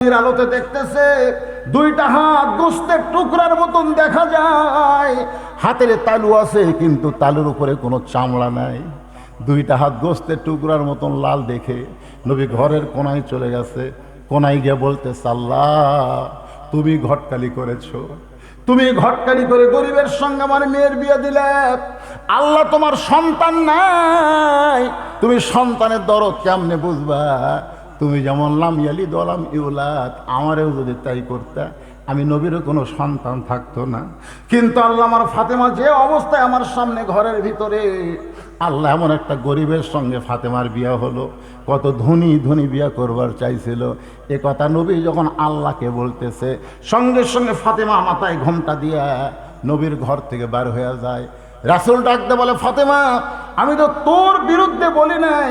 আলোতে দেখতেছে দুইটা হাত গোস্তের টুকরার মতন দেখা যায়। হাতের তালু আছে কিন্তু তালুর উপরে কোনো চামড়া নাই। দুইটা হাত গোস্তের টুকরার মতন লাল দেখে নবী ঘরের কোনায় চলে গেছে। কোনায় গিয়ে বলতেছে, আল্লাহ তুমি ঘটকালি করেছো, তুমি ঘটকালি করে গরিবের সঙ্গে আমার মেয়ের বিয়ে দিলে। আল্লাহ তোমার সন্তান নাই, তুমি সন্তানের দরদ কেমনে বুঝবা? তুমি যেমন লাম ইয়ালিদ ওয়া লাম ইউলাদ, আমারেও যদি তাই করতে আমি নবীরও কোনো সন্তান থাকতো না। কিন্তু আল্লাহ আমার ফাতেমা যে অবস্থায় আমার সামনে ঘরের ভিতরে, আল্লাহ এমন একটা গরিবের সঙ্গে ফাতেমার বিয়া হলো। কত ধনী ধনী বিয়া করবার চাইছিল, এ কথা নবী যখন আল্লাহকে বলতেছে, সঙ্গে সঙ্গে ফাতেমা মাথায় ঘোমটা দিয়া নবীর ঘর থেকে বার হয়ে যায়। রাসূল ডাকতে বলে, ফাতেমা আমি তো তোর বিরুদ্ধে বলি নাই,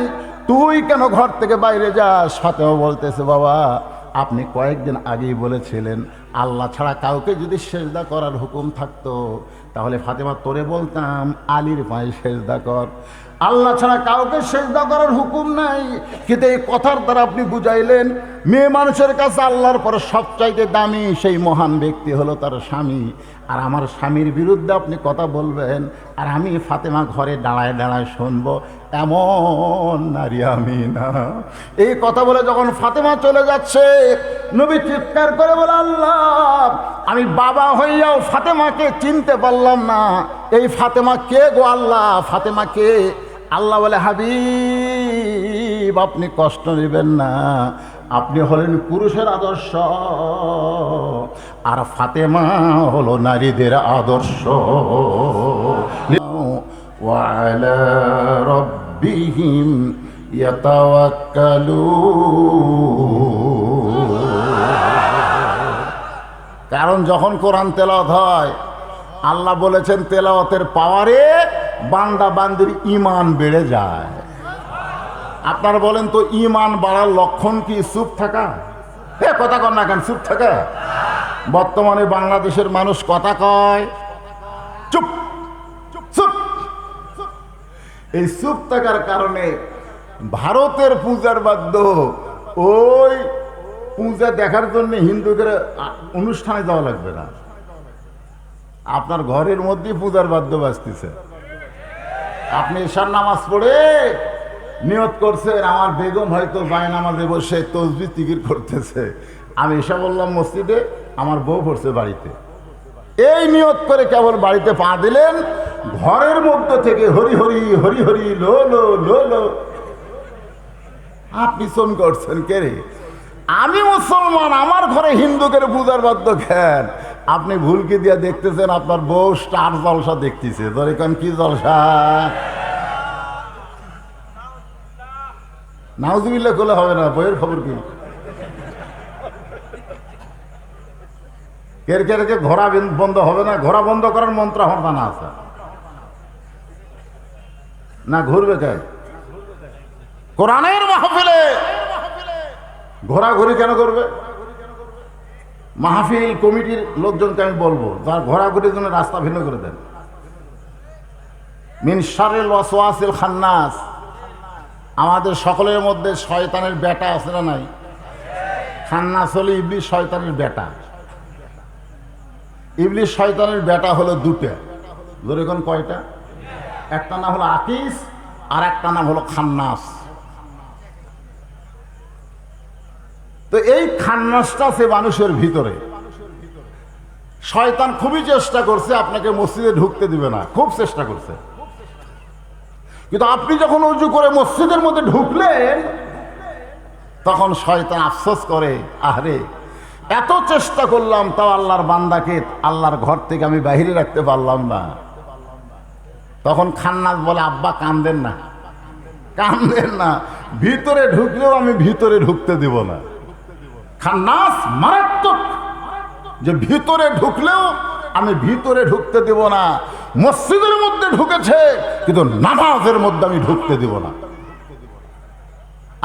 তুই কেন ঘর থেকে বাইরে যাস? ফাতেমা বলতেছে, বাবা আপনি কয়েকদিন আগেই বলেছিলেন আল্লাহ ছাড়া কাউকে যদি সেজদা করার হুকুম থাকতো তাহলে ফাতেমা তোরে বলতাম আলীর পায়ে সেজদা কর। আল্লাহ ছাড়া কাউকে সেজদা করার হুকুম নাই, কিন্তু এই কথার দ্বারা আপনি বুঝাইলেন মেয়ে মানুষের কাছে আল্লাহর পর সবচাইতে দামি সেই মহান ব্যক্তি হলো তার স্বামী। আর আমার স্বামীর বিরুদ্ধে আপনি কথা বলবেন আর আমি ফাতেমা ঘরে দাঁড়ায় দাঁড়ায় শুনবো, এমন নারী আমি না। এই কথা বলে যখন ফাতেমা চলে যাচ্ছে, নবী চিৎকার করে বলে, আল্লাহ আমি বাবা হইয়াও ফাতেমাকে চিনতে পারলাম না, এই ফাতেমা কে গো আল্লাহ? ফাতেমা কে? আল্লাহ বলে, হাবিব আপনি কষ্ট নেবেন না, আপনি হলেন পুরুষের আদর্শ আর ফাতেমা হলো নারীদের আদর্শ। ওয়ালা রাব্বিহিম ইয়াতাওয়াক্কালুন। কারণ যখন কোরআন তেলাওয়াত হয়, আল্লাহ বলেছেন তেলাওয়াতের পাওয়ারে বান্দা বান্দির ঈমান বেড়ে যায়। আপনারা বলেন তো ঈমান বাড়ার লক্ষণ কি? চুপ থাকা? কথা কন না কেন? চুপ থাকা? বর্তমানে বাংলাদেশের মানুষ কথা কয় চুপ চুপ। এই চুপ থাকার কারণে ভারতের পূজার বাদ্য, ওই পূজা দেখার জন্য হিন্দুদের অনুষ্ঠানে যাওয়া লাগবে না, আপনার ঘরের মধ্যে পূজার বাদ্য বাজতেছে। আপনি ঈশার নামাজ পড়ে নিয়ত করছেন, আমার বেগম হয়তো জায়নামাজে বসে তসবিহ জিকির করতেছে, আমি ঈশা বললাম মসজিদে, আমার বউ পড়ছে বাড়িতে। এই নিয়ত করে কেবল বাড়িতে পা দিলেন, ঘরের মধ্য থেকে হরি হরি হরি হরি লো লো লো লো। আপনি শোন করছেন কে রে? আমি মুসলমান, আমার ঘরে হিন্দুদের পূজার বাদ্য খেন। আপনি ভুলকি দিয়া দেখতেছেন আপনার বউ স্টার জলসা দেখতেছে। ধরে কেন কি জলসা? নাউজুবিল্লাহ করলে হবে না। বইয়ের খবর কি? কের কে রেখে ঘোড়া বন্ধ হবে না? ঘোড়া বন্ধ করার মন্ত্র আমার জানা আছে না? ঘুরবে কে? কোরআনের মাহফিলে ঘোরাঘুরি কেন করবে? মাহফিল কমিটির লোকজনকে আমি বলবো, যার ঘোরাঘুরির জন্য রাস্তা ভিন্ন করে দেন। মিন শাররিল ওয়াসওয়াসিল খান্নাস। আমাদের সকলের মধ্যে শয়তানের বেটা আছে না নাই? খান্নাস হলো ইবলিস, শয়তানের বেটা। ইবলিস শয়তানের বেটা হলো দুটো। ধরে কোন কয়টা? একটা নাম হলো আকিস আর একটা নাম হলো খান্নাস। তো এই খান্নাসটা আছে মানুষের ভিতরে। শয়তান খুবই চেষ্টা করছে আপনাকে মসজিদে ঢুকতে দিবে না, খুব চেষ্টা করছে। কিন্তু আপনি যখন উজু করে মসজিদের মধ্যে ঢুকলেন, তখন শয়তান আফসোস করে, আরে এত চেষ্টা করলাম তাও আল্লাহর বান্দাকে আল্লাহর ঘর থেকে আমি বাইরে রাখতে পারলাম না। তখন খান্নাস বলে, আব্বা কান্দেন না, কান্দেন না, ভিতরে ঢুকলেও আমি ভিতরে ঢুকতে দিব না। খান্নাস মারাত্মক, যে ভিতরে ঢুকলেও আমি ভিতরে ঢুকতে দেব না। মসজিদের মধ্যে ঢুকেছে কিন্তু নামাজের মধ্যে আমি ঢুকতে দেব না।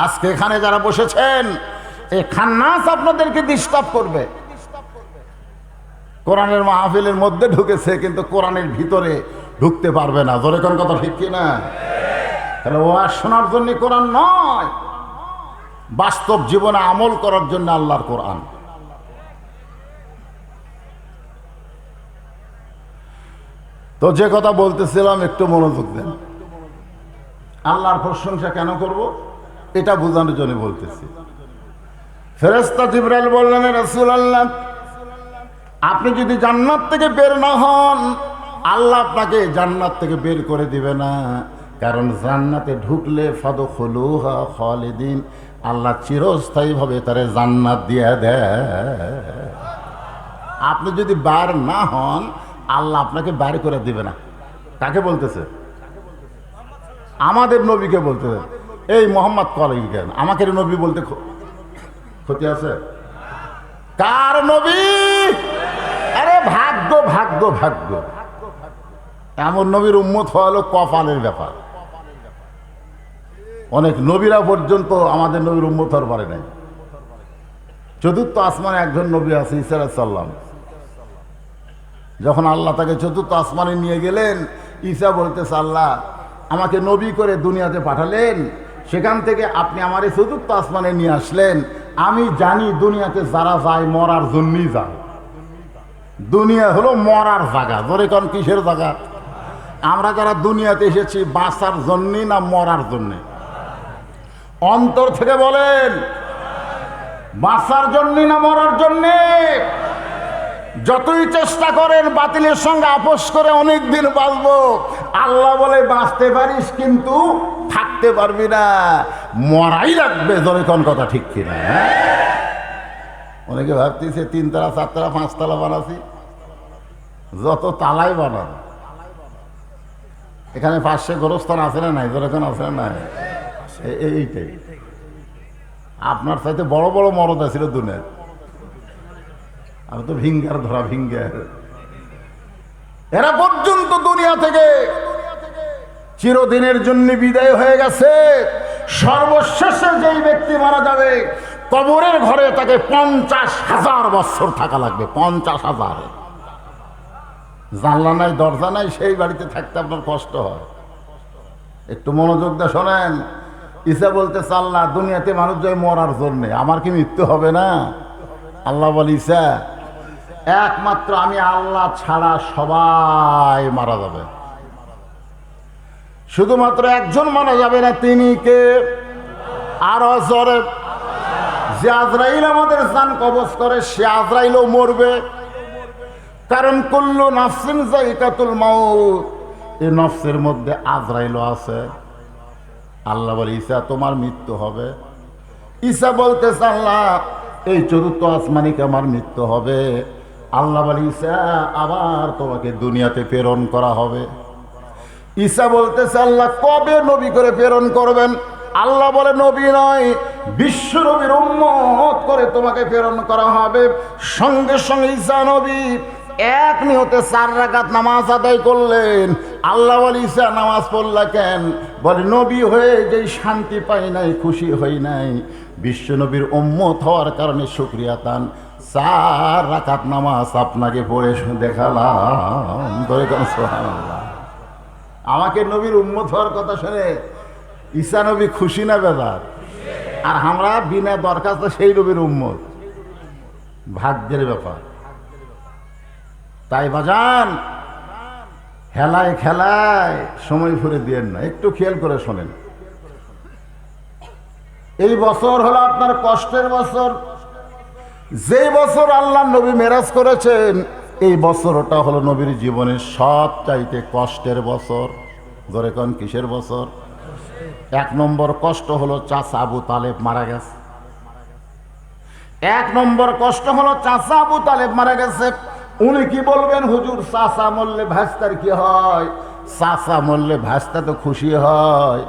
আজকে এখানে যারা বসেছেন, এই খান্নাস আপনাদেরকে ডিস্টার্ব করবে। কোরআনের মাহফিলের মধ্যে ঢুকেছে কিন্তু কোরআনের ভিতরে ঢুকতে পারবে না। জোরে কোন কথা ঠিক কিনা? তাহলে ওয়াজ শোনার জন্য কোরআন নয়, বাস্তব জীবনে আমল করার জন্য আল্লাহর কোরআন। তো যে কথা বলতেছিলাম একটু মনোযোগ দেন। আল্লাহর প্রশংসা কেন করব এটা বোঝানোর জন্য বলতেছি। ফেরেশতা জিবরাইল বললেন, রাসূলুল্লাহ, আপনি যদি জান্নাত থেকে বের না হন, আল্লাহ আপনাকে জান্নাত থেকে বের করে দিবে না। কারণ জান্নাতে ঢুকলে ফাদখুলুহা খালিদিন, আল্লাহ চিরস্থায়ীভাবে তারে জান্নাত দিয়ে দেয়। আপনি যদি বার না হন, আল্লাহ আপনাকে বাইরে করে দিবে না। কাকে বলতেছে? আমাদের নবীকে বলতেছে। এই মোহাম্মদ কলেজ কেন আমাকে নবী বলতে ক্ষতি আছে? কার নবী? আরে ভাগ্য ভাগ্য ভাগ্য, এমন নবীর উম্মত হওয়া হলো কপালের ব্যাপার। অনেক নবীরা পর্যন্ত আমাদের নবীর উম্মত হওয়ার পারে নাই। চতুর্থ আসমানে একজন নবী আছে, ঈসা আলাইহিস সালাম। যখন আল্লাহ তাকে চতুর্থ আসমানে নিয়ে গেলেন, ঈসা বলতেছে, আল্লাহ আমাকে নবী করে দুনিয়াতে পাঠালেন, সেখান থেকে আপনি আমার এই চতুর্থ আসমানে নিয়ে আসলেন। আমি জানি দুনিয়াতে যারা যায় মরার জন্যই যায়। দুনিয়া হলো মরার জায়গা। ধরে কোন কিসের জায়গা? আমরা যারা দুনিয়াতে এসেছি বাঁচার জন্যই না মরার জন্যে? অন্তর থেকে বলেন, বাঁচার জন্যই না মরার জন্যে? যতই চেষ্টা করেন বাতিলের সঙ্গে আপোষ করে অনেক দিন বাঁচবো, আল্লাহ বলে বাঁচতে পারিস কিন্তু থাকতে পারবি না, মরাই লাগবে। ধরে কোন কথা ঠিক কিনা? অনেকে ভাবতেছে 3 তলা 4 তলা 5 তলা বানাচ্ছি, যত তালাই বানান। এখানে 500 গোরস্থান আছে না নাই? ধরে কোন আছে না নাই? এইটাই আপনার সাথে বড় বড় মরদ আছিল দুনিয়ার। আমি তো ভিঙ্গার ধরা ভিঙ্গার। এরা পর্যন্ত দুনিয়া থেকে চিরদিনের জন্য বিদায় হয়ে গেছে। সর্বশেষে যেই ব্যক্তি মারা যাবে, কবরের ঘরে তাকে 50,000 বছর থাকা লাগবে। 50,000। জানলা নাই, দরজা নাই, সেই বাড়িতে থাকতে আপনার কষ্ট হয়। একটু মনোযোগ দিয়ে শোনেন। ঈসা বলতেছে, আল্লাহ দুনিয়াতে মানুষ যায় মরার জন্যে, আমার কি মৃত্যু হবে না? আল্লাহ বলে, ঈসা একমাত্র আমি আল্লাহ ছাড়া সবাই মারা যাবে, শুধুমাত্র একজন মারা যাবে না। তিনি কে? আরো জোরে। যে আজরাইল আমাদের জান কবজ করে, সে আজরাইলও মরবে। কারণ কুল্লু নাফসিন যায়িকাতুল মাউত, এই নফসের মধ্যে আজরাইলও আছে। আল্লাহ বলে, ঈসা তোমার মৃত্যু হবে। ঈসা বলতেছে, আল্লাহ এই চতুর্থ আসমানিকে আমার মৃত্যু হবে। আল্লাহ বলে, ঈসা আবার তোমাকে দুনিয়াতে প্রেরণ করা হবে। ঈসা বলতেছে, আল্লাহ কবে নবী করে প্রেরণ করবেন? আল্লাহ বলে, নবী নয়, বিশ্ব নবীর উম্মত করে তোমাকে প্রেরণ করা হবে। সঙ্গে সঙ্গে ঈসা নবী এক নিয়তে 4 রাকাত নামাজ আদায় করলেন। আল্লাহ বলে, ঈসা নামাজ পড়লা কেন? বলে, নবী হয়ে যেই শান্তি পাই নাই, খুশি হই নাই, বিশ্ব নবীর উম্মত হওয়ার কারণে শুকরিয়া তান 4 রাকাত নামাজ আপনাকে পড়ে দেখালাম। সুবহানাল্লাহ। আমাকে নবীর উম্মত হওয়ার কথা শুনে ঈসা নবী খুশি না বেজার? আর আমরা বিনা দরখাস্ত সেই নবীর উম্মত। ভাগ্যের ব্যাপার। তাই বাজান, খেলায় খেলায় সময় ফুরে দিয়েন না, একটু খেয়াল করে শোনেন। এই বছর হলো আপনার কষ্টের বছর। যে বছর আল্লাহ নবী মেরাজ করেছেন, এই বছরটা হলো নবীর জীবনের সবচাইতে কষ্টের বছর। ধরে কোন কিসের বছর? 1 নম্বর কষ্ট হলো চাচা আবু তালেব মারা গেছে। 1 নম্বর কষ্ট হলো চাচা আবু তালেব মারা গেছে। উনি কি বলবেন, হুজুর চাচা মরলে ভাস্তার কি হয়? চাচা মরলে ভাস্তা তো খুশি হয়,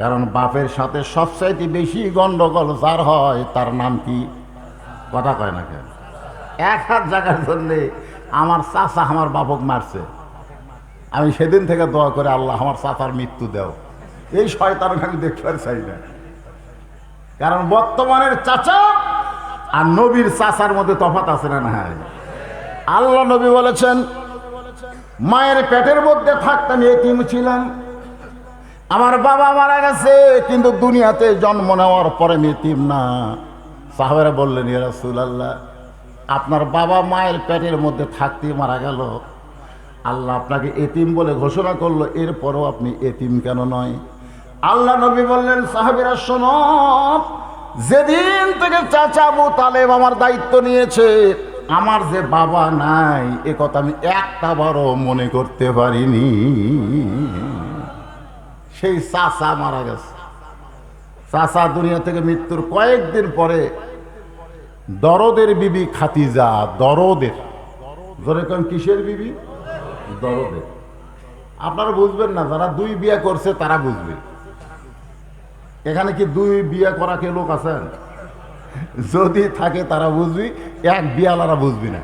কারণ বাপের সাথে সবচাইতে বেশি গন্ডগোল যার হয় তার নাম কি? কথা কয় না কেন? 1 হাত জায়গার জন্যে আমার চাচা আমার বাপক মারছে, আমি সেদিন থেকে দোয়া করে, আল্লাহ আমার চাচার মৃত্যু দাও। এই শয়তানকে আমি দেখতে চাই না। কারণ বর্তমানের চাচা আর নবীর চাচার মধ্যে তফাৎ আছে না? না। আল্লাহ নবী বলেছেন, মায়ের পেটের মধ্যে থাকতে আমি এতিম ছিলাম, আমার বাবা মারা গেছে, কিন্তু দুনিয়াতে জন্ম নেওয়ার পরে আমি এতিম না। সাহাবারা বললেন, ইয়া রাসূলুল্লাহ, আপনার বাবা মায়ের পেটের মধ্যে থাকতেই মারা গেল, আল্লাহ আপনাকে এতিম বলে ঘোষণা করলো, এরপরও আপনি এতিম কেন নয়? আল্লাহ নবী বললেন, সাহাবীরা শোনো, যেদিন থেকে চাচা আবু তালেব আমার দায়িত্ব নিয়েছে, আমার যে বাবা নাই এ কথা আমি একটা বারও মনে করতে পারিনি। সেই চাচা মারা গেছে। চাচা দুনিয়া থেকে মৃত্যুর কয়েকদিন পরে দরদের বিবি খাদিজা, দরদের, ধরে কোন কিসের বিবি? দরদের। আপনারা বুঝবেন না, যারা দুই বিয়ে করছে তারা বুঝবে। এখানে কি দুই বিয়ে করা কে লোক আছেন? যদি থাকে তারা বুঝবি, এক বিয়ালারা বুঝবি না।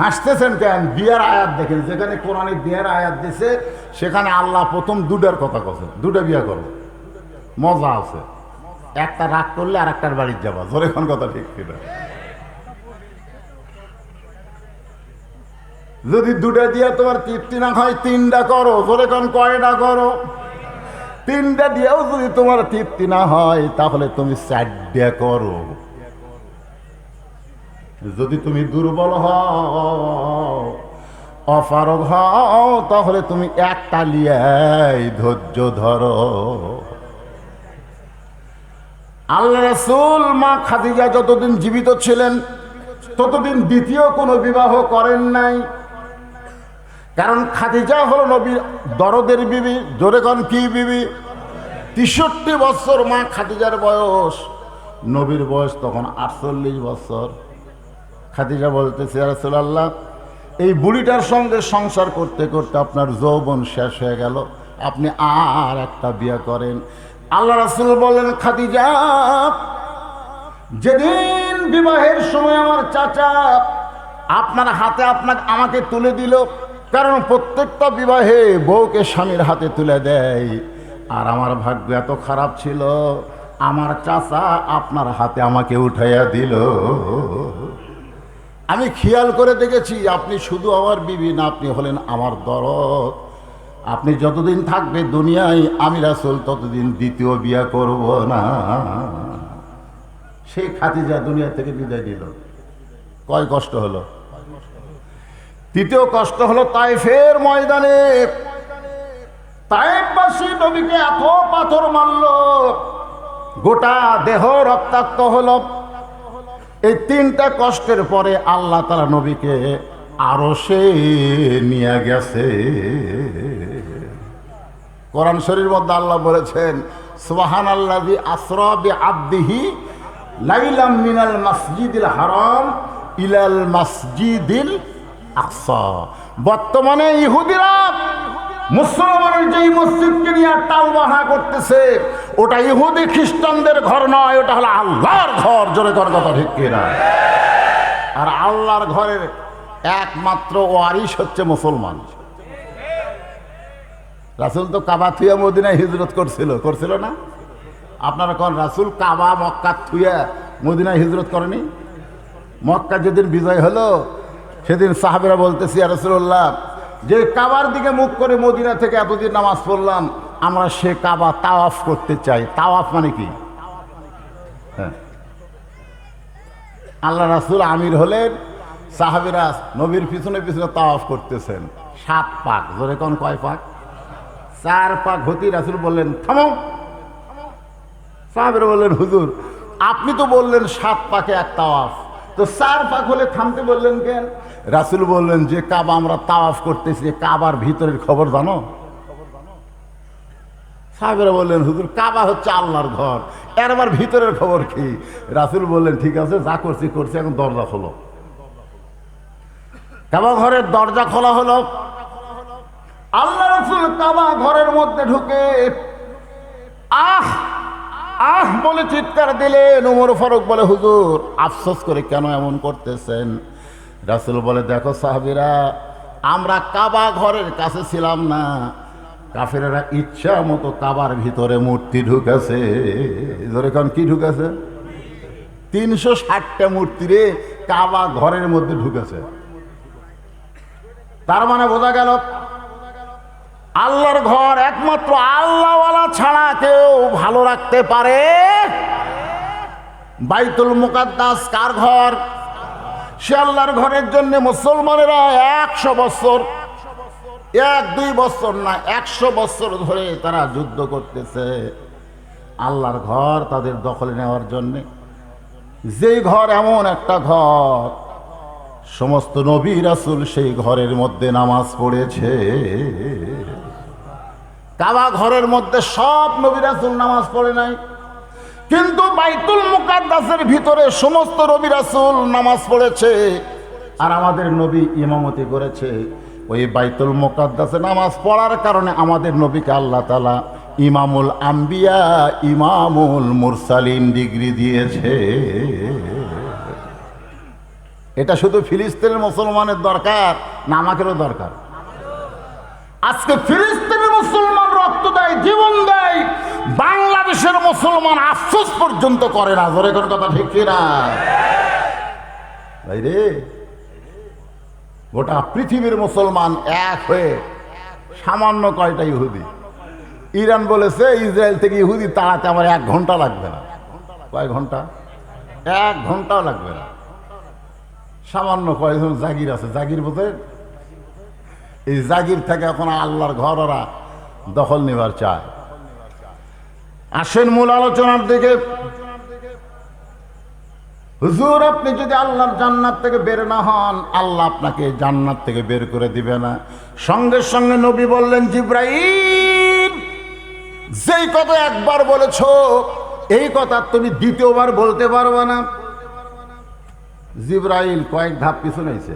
হাসতেছেন কেন? বিয়ার আয়াত দেখেন, যেখানে কোরআনে বিয়ার আয়াত দিছে সেখানে আল্লাহ প্রথম দুটার কথা বলছে, দুটা বিয়া করো, মজা আছে। একটা রাগ করলে আর একটার বাড়ির যাবা, জোরে কোন কথা ঠিক কিনা? যদি দুটা দিয়া তোমার তৃপ্তি না হয় তিনটা করো, জোরে কোন কয়টা করো? তিনটা দিয়েও যদি তোমার তৃপ্তি না হয় তাহলে তুমি চারটা করো। যদি তুমি দুর্বল হও, অপারগ হও, তাহলে তুমি একটা লিয়াই ধৈর্য ধরো। আল্লাহ রাসূল মা খাদিজা যতদিন জীবিত ছিলেন ততদিন দ্বিতীয় কোনো বিবাহ করেন নাই, কারণ খাদিজা হলো নবীর দরদের বিবি। জোরে কোন কি বিবি? ৬৩ বছর মা খাদিজার বয়স, নবীর বয়স তখন ৪৮ বছর। খাদিজা বলতেছে, ইয়া রাসূলুল্লাহ, এই বুড়িটার সঙ্গে সংসার করতে করতে আপনার যৌবন শেষ হয়ে গেল, আপনি আর একটা বিয়ে করেন। আল্লাহ রাসূল বললেন, খাদিজা, যেদিন বিবাহের সময় আমার চাচা আপনার হাতে আমাকে তুলে দিল, কারণ প্রত্যেকটা বিবাহে বউকে স্বামীর হাতে তুলে দেয়, আর আমার ভাগ্য এত খারাপ ছিল, আমার চাচা আপনার হাতে আমাকে উঠাইয়া দিল। আমি খেয়াল করে দেখেছি, আপনি শুধু আমার বিবি না, আপনি হলেন আমার দরদ। আপনি যতদিন থাকবে দুনিয়ায়, আমি রাসূল ততদিন দ্বিতীয় বিয়ে করব না। সেই খাদিজা দুনিয়া থেকে বিদায় দিল। কয় কষ্ট হলো? তৃতীয় কষ্ট হলো তায়েফের ময়দানে। তায়েফবাসী নবীকে এত পাথর মারল, গোটা দেহ রক্তাক্ত হলো। এই তিনটা কষ্টের পরে আল্লাহ তাআলা নবীকে আরশে নিয়ে গেছে। কোরআন শরীফের মধ্যে আল্লাহ বলেছেন, সুবহানাল্লাযী আসরা বিআবদিহি লাইলাম মিনাল মাসজিদিল হারাম ইলাল মাসজিদিল আকসা। বর্তমানে ইহুদিরা মুসলমানের যেই মসজিদকে নিয়ে টালবাহা করতেছে, ওটা ইহুদি খ্রিস্টানদের ঘর নয়, ওটা হলো আল্লাহর ঘর। জোরে কর কথা ঠিক কিনা? আর আল্লাহর ঘরের একমাত্র ওয়ারিশ হচ্ছে মুসলমান। রাসূল তো কাবা থুয়া মদিনায় হিজরত করছিল না? আপনারা কোন রাসূল কাবা মক্কা থুয়া মদিনায় হিজরত করেনি? মক্কা যেদিন বিজয় হলো সেদিন সাহাবীরা বলতেছি, ইয়া রাসূলুল্লাহ, যে কাবার দিকে মুখ করে মদিনা থেকে এতদিন নামাজ পড়লাম, আমরা সে কাবা তাওয়াফ করতে চাই। তাওয়াফ মানে কি? হ্যাঁ, আল্লাহ রাসূল আমির হলেন, সাহাবীরা নবীর পিছনে পিছনে তাওয়াফ করতেছেন। 7 পাক। জোরে কোন কয় পাক? 4 পাক হতি রাসূল বললেন, থামো। সাহাবীরা বললেন, হুজুর, আপনি তো বললেন 7 পাকে এক তাওয়াফ, তো 4 পাক হলে থামতে বললেন কেন? রাসূল বললেন, যে কাবা আমরা তাওয়াফ করতেছি, কাবার ভিতরের খবর জানো? সাহাবীরা বললেন, হুজুর, কাবা হচ্ছে আল্লাহর ঘর, এর আবার ভিতরের খবর কি? রাসূল বললেন, ঠিক আছে, যা করছি, এখন দরজা খোলো। কাবা ঘরের দরজা খোলা হলো। আল্লাহ রাসূল কাবা ঘরের মধ্যে ঢুকে আহ আহ বলে চিৎকার দিলেন। ওমর ফারুক বলে, হুজুর, আফসোস করে কেন এমন করতেছেন? রাসূল বলে, দেখো সাহাবীরা, আমরা কাবা ঘরের কাছে ছিলাম না, কাফেরেরা ইচ্ছা মতো কাবার ভিতরে মূর্তি ঢুকেছে। ধরে কারণ কি ঢুকেছে? 360টা মূর্তি রে কাবা ঘরের মধ্যে ঢুকেছে। তার মানে বোঝা গেল আল্লাহর ঘর একমাত্র আল্লাহওয়ালা ছাড়া কেউ ভালো রাখতে পারে? বাইতুল মুকাদ্দাস কার ঘর? সে আল্লাহর ঘরের জন্য মুসলমানেরা 100 বছর, 1-2 বছর না, 100 বছর ধরে তারা যুদ্ধ করতেছে আল্লাহর ঘর তাদের দখলে নেওয়ার জন্য। যেই ঘর এমন একটা ঘর, সমস্ত নবী রাসূল সেই ঘরের মধ্যে নামাজ পড়েছে। কাবা ঘরের মধ্যে সব নবী রাসূল নামাজ পড়ে নাই, কিন্তু বাইতুল মুকাদ্দাসের ভিতরে সমস্ত নবী রাসূল নামাজ পড়েছে। আর আমাদের নবী ইমামতি করেছে। ওই বাইতুল মুকাদ্দাসে নামাজ পড়ার কারণে আমাদের নবীকে আল্লাহ তাআলা ইমামুল আম্বিয়া, ইমামুল মুরসালিন ডিগ্রি দিয়েছে। এটা শুধু ফিলিস্তিনের মুসলমানের দরকার না, আমাদেরও দরকার। আজকে ফিলিস্তিনের মুসলমান রক্ত দেয়, জীবন দেয়, বাংলাদেশের মুসলমান আফসোস পর্যন্ত করে না। জোরে কোন কথা ঠিক কিনা ভাই রে? গোটা পৃথিবীর মুসলমান এক হয়ে সামান্য কয়টা ইহুদি। ইরান বলেছে ইসরায়েল থেকে ইহুদি তাড়াতে আমার 1 ঘন্টা লাগবে না। কয় ঘন্টা? 1 ঘন্টাও লাগবে না। সামান্য কয়েকজন জাগির আছে, জাগির বোঝে, এই জাগির থেকে এখন আল্লাহর ঘর ওরা দখল নেবার চায়। আসেন মূল আলোচনার দিকে। হুজুর, আপনি যদি আল্লাহর জান্নাত থেকে বের না হন, আল্লাহ আপনাকে জান্নাত থেকে বের করে দিবে না। সঙ্গে সঙ্গে নবী বললেন, জিব্রাইল, যেই কথা একবার বলেছো এই কথা তুমি দ্বিতীয়বার বলতে পারবে না। জিব্রাইল কয়েক ধাপ পিছু নিয়েছে,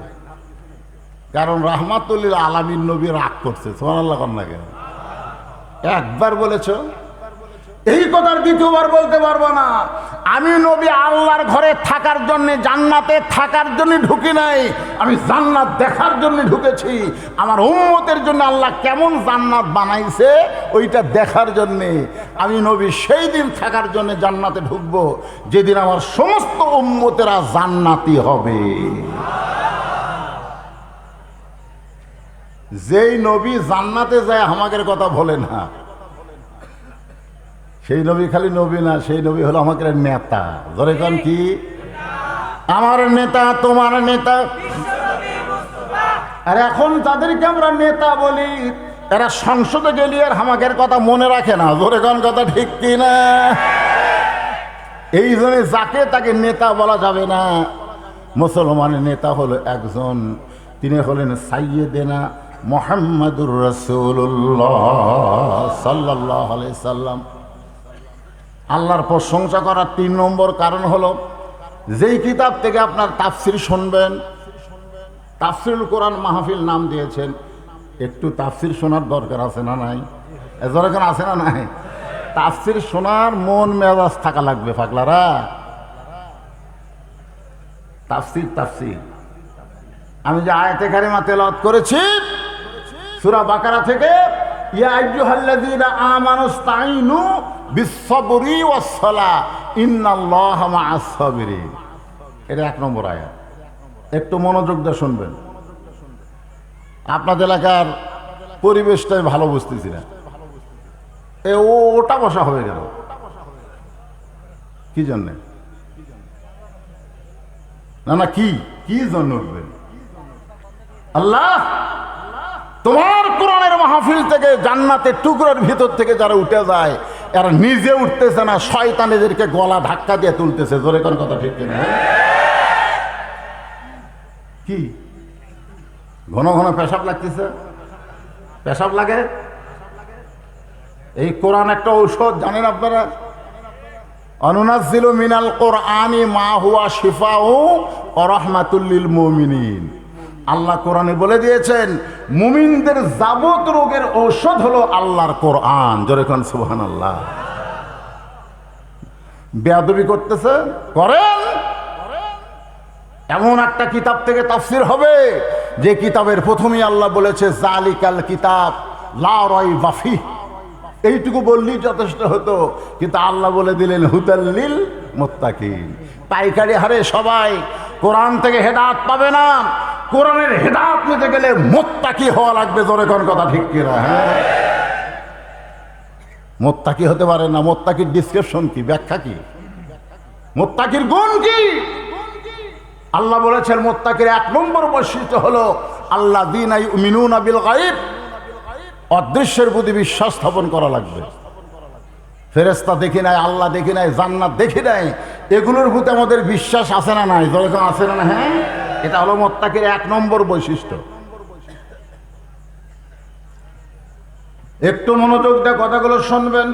কারণ রাহমাতুল লিল আলামিন নবী রাগ করছে। সুবহানাল্লাহ কন্যাকে একবার বলেছো, এই কথার দ্বিতীয়বার বলতে পারবো না। আমি নবী আল্লাহর ঘরে থাকার জন্য, জান্নাতে থাকার জন্য ঢুকি নাই, আমি জান্নাত দেখার জন্য ঢুকেছি। আমার উম্মতের জন্য আল্লাহ কেমন জান্নাত বানাইছে ওইটা দেখার জন্যে আমি নবী সেই দিন থাকার জন্য জান্নাতে ঢুকবো যেদিন আমার সমস্ত উম্মতেরা জান্নাতি হবে। যেই নবী জান্নাতে যায় আমাদের কথা বলে না, সেই নবী খালি নবী না, সেই নবী হলো আমাদের নেতা। ধরে কোন কি? আমার নেতা, তোমার নেতা। আর এখন তাদেরকে আমরা নেতা বলি, এরা সংসদে গেলি আর আমাদের কথা মনে রাখে না। ধরে কোন কথা ঠিক কি না? এই জন্য যাকে তাকে নেতা বলা যাবে না। মুসলমানের নেতা হলো একজন, তিনি হলেন সাইয়্যিদেনা মুহাম্মাদুর রাসূলুল্লাহ সাল্লাল্লাহু আলাইহি সাল্লাম। আল্লাহর প্রশংসা করার 3 নম্বর কারণ হলো, যেই কিতাব থেকে আপনার তাফসির শুনবেন, তাফসিরুল কোরআন মাহফিল নাম দিয়েছেন, একটু তাফসির শোনার দরকার আছে না নাই? দরকার আছে না নাই? তাফসির শোনার মন মেজাজ থাকা লাগবে পাগলারা। তাফসির তাফসির আমি যে আয়াতে কারিমা তেলাওয়াত করেছি সূরা বাকারা থেকে, ইয়া আইয়ুহাল্লাযীনা আমানুস্তাঈনু বিস-সাবরি ওয়াস-সালাহ ইন্নাল্লাহা মা'আস-সাবিরিন। এটা 1 নম্বর আয়াত। একটু মনোযোগ দিয়ে শুনবেন। আপনাদের এলাকার পরিবেশটাই ভালো বুঝতেছি না, ওটা বসা হয়ে গেল কি জন্যে? না কি কি জন্য উঠবেন? আল্লাহ তোমার কোরআনের মাহফিল থেকে, জান্নাতের টুকরোর ভিতর থেকে যারা উঠে যায়, এরা নিজে উঠতেছে না, শয়তান এদেরকে গলা ধাক্কা দিয়ে তুলতেছে। জোরে কোন কথা ঠিক কিনা? কি ঘন ঘন পেশাব লাগতেছে? পেশাব লাগে? এই কোরআন একটা ঔষধ, জানেন আপনারা? অনুনাজ্জিলু মিনাল কোরআনি মা হুয়া শিফাউ ওয়া রাহমাতুল লিল মুমিনিন। আল্লাহ কোরআনে বলে দিয়েছেন মুমিনদের যাবত রোগের ঔষধ হলো আল্লাহর কোরআন। জোরে কোন সুবহানাল্লাহ। বেয়াদবি করতেছে? করেন। এমন একটা কিতাব থেকে তাফসির হবে যে কিতাবের প্রথমেই আল্লাহ বলেছে জালিকাল কিতাব লা রাইবা ফিহ। এইটুকু বললেই যথেষ্ট হতো, কিন্তু আল্লাহ বলে দিলেন হুদাল লিল মুত্তাকিন। পাইকারি হারে সবাই কোরআন থেকে হেদায়েত পাবে না, কোরআনের হেদায়েত নিতে গেলে মুত্তাকি হওয়া লাগবে। জোরে কোন কথা ঠিক কিনা? হ্যাঁ, মুত্তাকি হতে পারে না। মুত্তাকির ডিসক্রিপশন কি, ব্যাখ্যা কি, মুত্তাকির গুণ কি? আল্লাহ বলেছেন মুত্তাকির এক নম্বর বৈশিষ্ট্য হলো আল্লাযীনা ইউমিনুনা বিল গায়ব, অদৃশ্যের প্রতি বিশ্বাস স্থাপন করা লাগবে। ফেরেশতা দেখি নাই, আল্লাহ দেখি নাই, জান্নাত দেখি নাই, এগুলোর প্রতি আমাদের বিশ্বাস আছে না নাই? যখন আছে না? হ্যাঁ, এটা হলো মুত্তাকির এক নম্বর বৈশিষ্ট্য। একটু মনোযোগ দিয়ে কথাগুলো শুনবেন।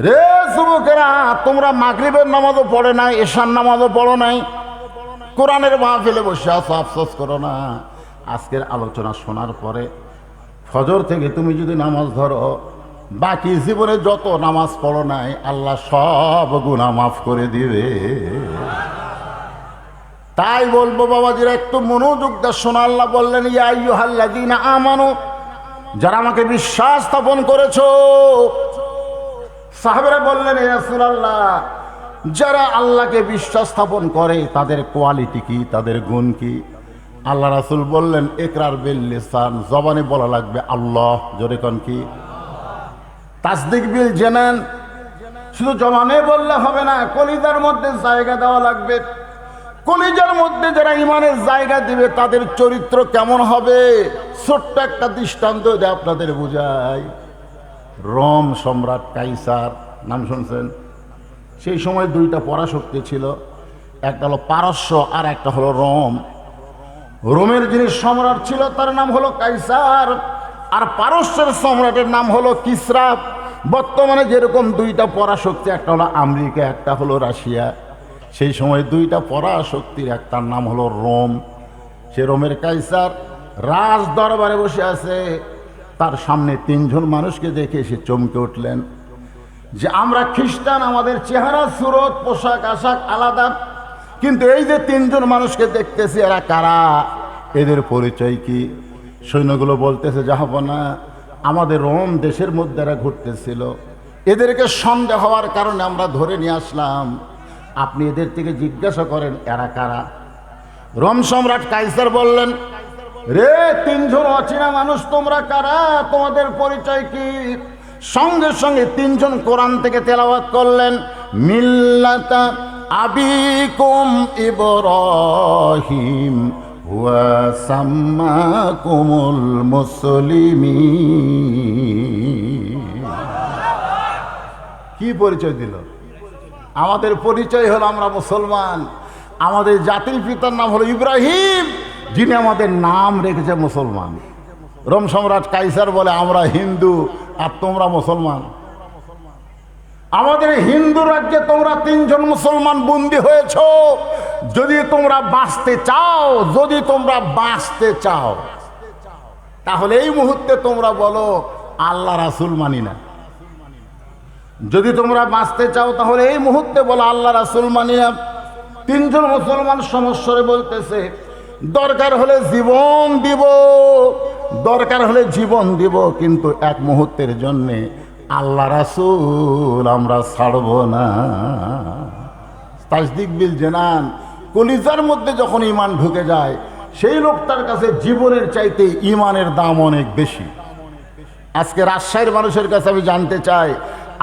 রে যুবকেরা, তোমরা মাগরিবের নামাজও পড়ে নাই, এশার নামাজও পড়ো নাই, কোরআনের মাহফিলে বসে আছো, আফসোস করো না। আজকের আলোচনা শোনার পরে ফজর থেকে তুমি যদি নামাজ ধরো, বাকি জীবনে যত নামাজ পড়ো নাই আল্লাহ সব গুনাহ মাফ করে দিবে। তাই বলবো বাবাজিরা, একটু মনোযোগ দিয়ে শোনা। আল্লাহ বললেন ইয়া আইয়ুহাল্লাযীনা আমানু, যারা আমাকে বিশ্বাস স্থাপন করেছো। সাহাবারা বললেন ইয়া রাসূলুল্লাহ, যারা আল্লাহকে বিশ্বাস স্থাপন করে তাদের কোয়ালিটি কি, তাদের গুণ কি? আল্লাহ রাসূল বললেন ইকরার বিল লিসান, জবানে বলা লাগবে আল্লাহ। জোরে কোন কি? তাসদিক বিল জানান, শুধু জবানে বললে হবে না, কলিজার মধ্যে জায়গা দেওয়া লাগবে। কলিজার মধ্যে যারা ইমানের জায়গা দিবে তাদের চরিত্র কেমন হবে? ছোট্ট একটা দৃষ্টান্ত দিয়ে আপনাদের বুঝাই। রোম সম্রাট কাইসার নাম শুনছেন? সেই সময় দুইটা পরাশক্তি ছিল, একটা হলো পারস্য আর একটা হলো রোম। রোমের যিনি সম্রাট ছিল তার নাম হলো কাইসার, আর পারস্যের সম্রাটের নাম হলো কিসরা। বর্তমানে যেরকম দুইটা পরাশক্তি, একটা হলো আমেরিকা, একটা হলো রাশিয়া, সেই সময় দুইটা পরাশক্তির একটার নাম হলো রোম। সে রোমের কাইসার রাজ দরবারে বসে আছে, তার সামনে তিনজন মানুষকে দেখে সে চমকে উঠলেন যে আমরা খ্রিস্টান, আমাদের চেহারা সুরত পোশাক আশাক আলাদা, কিন্তু এই যে তিনজন মানুষকে দেখতেছি এরা কারা, এদের পরিচয় কি? সৈন্যগুলো বলতেছে জাহাপনা, আমাদের রোম দেশের মধ্যে এরা ঘুরতেছিল, এদেরকে সন্দেহ হওয়ার কারণে আমরা ধরে নিয়ে আসলাম, আপনি এদের থেকে জিজ্ঞাসা করেন এরা কারা। রোম সম্রাট কাইসার বললেন রে তিনজন অচেনা মানুষ, তোমরা কারা, তোমাদের পরিচয় কি? সঙ্গে সঙ্গে তিনজন কোরআন থেকে তেলাওয়াত করলেন মিল্লাতা আবিকুম ইব্রাহিম ওয়া সাম্মাকুমুল মুসলিমিন। কি পরিচয় দিল? আমাদের পরিচয় হলো আমরা মুসলমান, আমাদের জাতির পিতার নাম হলো ইব্রাহিম, যিনি আমাদের নাম রেখেছে মুসলমান। রোম সম্রাট কাইসার বলে আমরা হিন্দু আর তোমরা মুসলমান। আমাদের হিন্দু রাজ্যে তোমরা তিনজন মুসলমান বন্দী হয়েছ। যদি তোমরা বাঁচতে চাও, যদি তোমরা বাঁচতে চাও, তাহলে এই মুহূর্তে তোমরা বলো আল্লাহ রাসূল মানি না। যদি তোমরা বাঁচতে চাও তাহলে এই মুহূর্তে বলো আল্লাহ রাসূল মানি না। তিনজন মুসলমান সমস্যারে বলতেছে দরকার হলে জীবন দিব, দরকার হলে জীবন দিব, কিন্তু এক মুহূর্তের জন্যে আল্লাহ রাসূল আমরা ছাড়ব না। তাসদিক বিল জানান, কলিজার মধ্যে যখন ঈমান ঢুকে যায় সেই লোকটার কাছে জীবনের চাইতে ঈমানের দাম অনেক বেশি। আজকে রাজশাহীর মানুষের কাছে আমি জানতে চাই,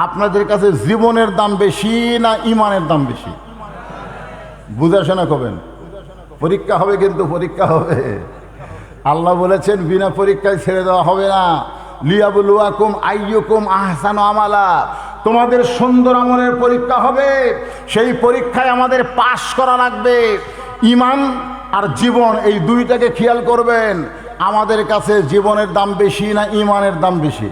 আপনাদের কাছে জীবনের দাম বেশি না ঈমানের দাম বেশি? বুঝাশোনা করবেন, পরীক্ষা হবে, কিন্তু পরীক্ষা হবে। আল্লাহ বলেছেন বিনা পরীক্ষায় ছেড়ে দেওয়া হবে না। লিয়াবলুয়াকুম আইয়ুকুম আহসানু আমালা, তোমাদের সুন্দর আমলের পরীক্ষা হবে, সেই পরীক্ষায় আমাদের পাশ করা লাগবে। ঈমান আর জীবন এই দুইটাকে খেয়াল করবেন। আমাদের কাছে জীবনের দাম বেশি না ঈমানের দাম বেশি?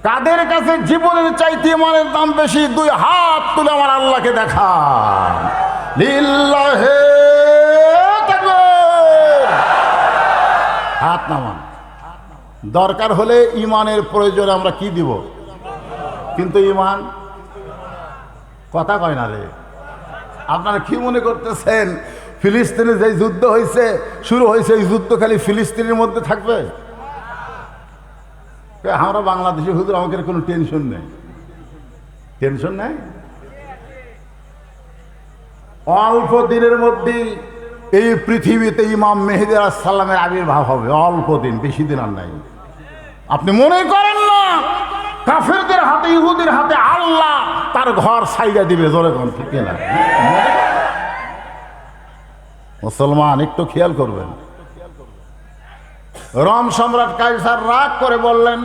কাদের কাছে জীবনের চাইতে ঈমানের দাম বেশি? দুই হাত তুলে আমার আল্লাহকে দেখান। লিল্লাহি তাকবীর, হাত নামান। দরকার হলে ঈমানের প্রয়োজনে আমরা কি দিব, কিন্তু ঈমান কথা কয় না রে। আপনারা কি মনে করতেছেন ফিলিস্তিনে যে যুদ্ধ হয়েছে, শুরু হয়েছে, এই যুদ্ধ খালি ফিলিস্তিনের মধ্যে থাকবে? আমরা বাংলাদেশি হুজুর, আমাদের কোনো টেনশন নেই, টেনশন নেই। অল্প দিনের মধ্যেই এই পৃথিবীতে ইমাম মেহেদী আলাইহিস সালামের আবির্ভাব হবে, অল্প দিন, বেশি দিন আর নাই। আপনি মনে করেন না কাফেরদের হাতে, ইহুদির হাতে আল্লাহ তার ঘর ছাইড়া দিবে? জোরে কোন ঠিক না? মুসলমান একটু খেয়াল করবেন। রোম সম্রাট কাইসার রাগ করে বললেন,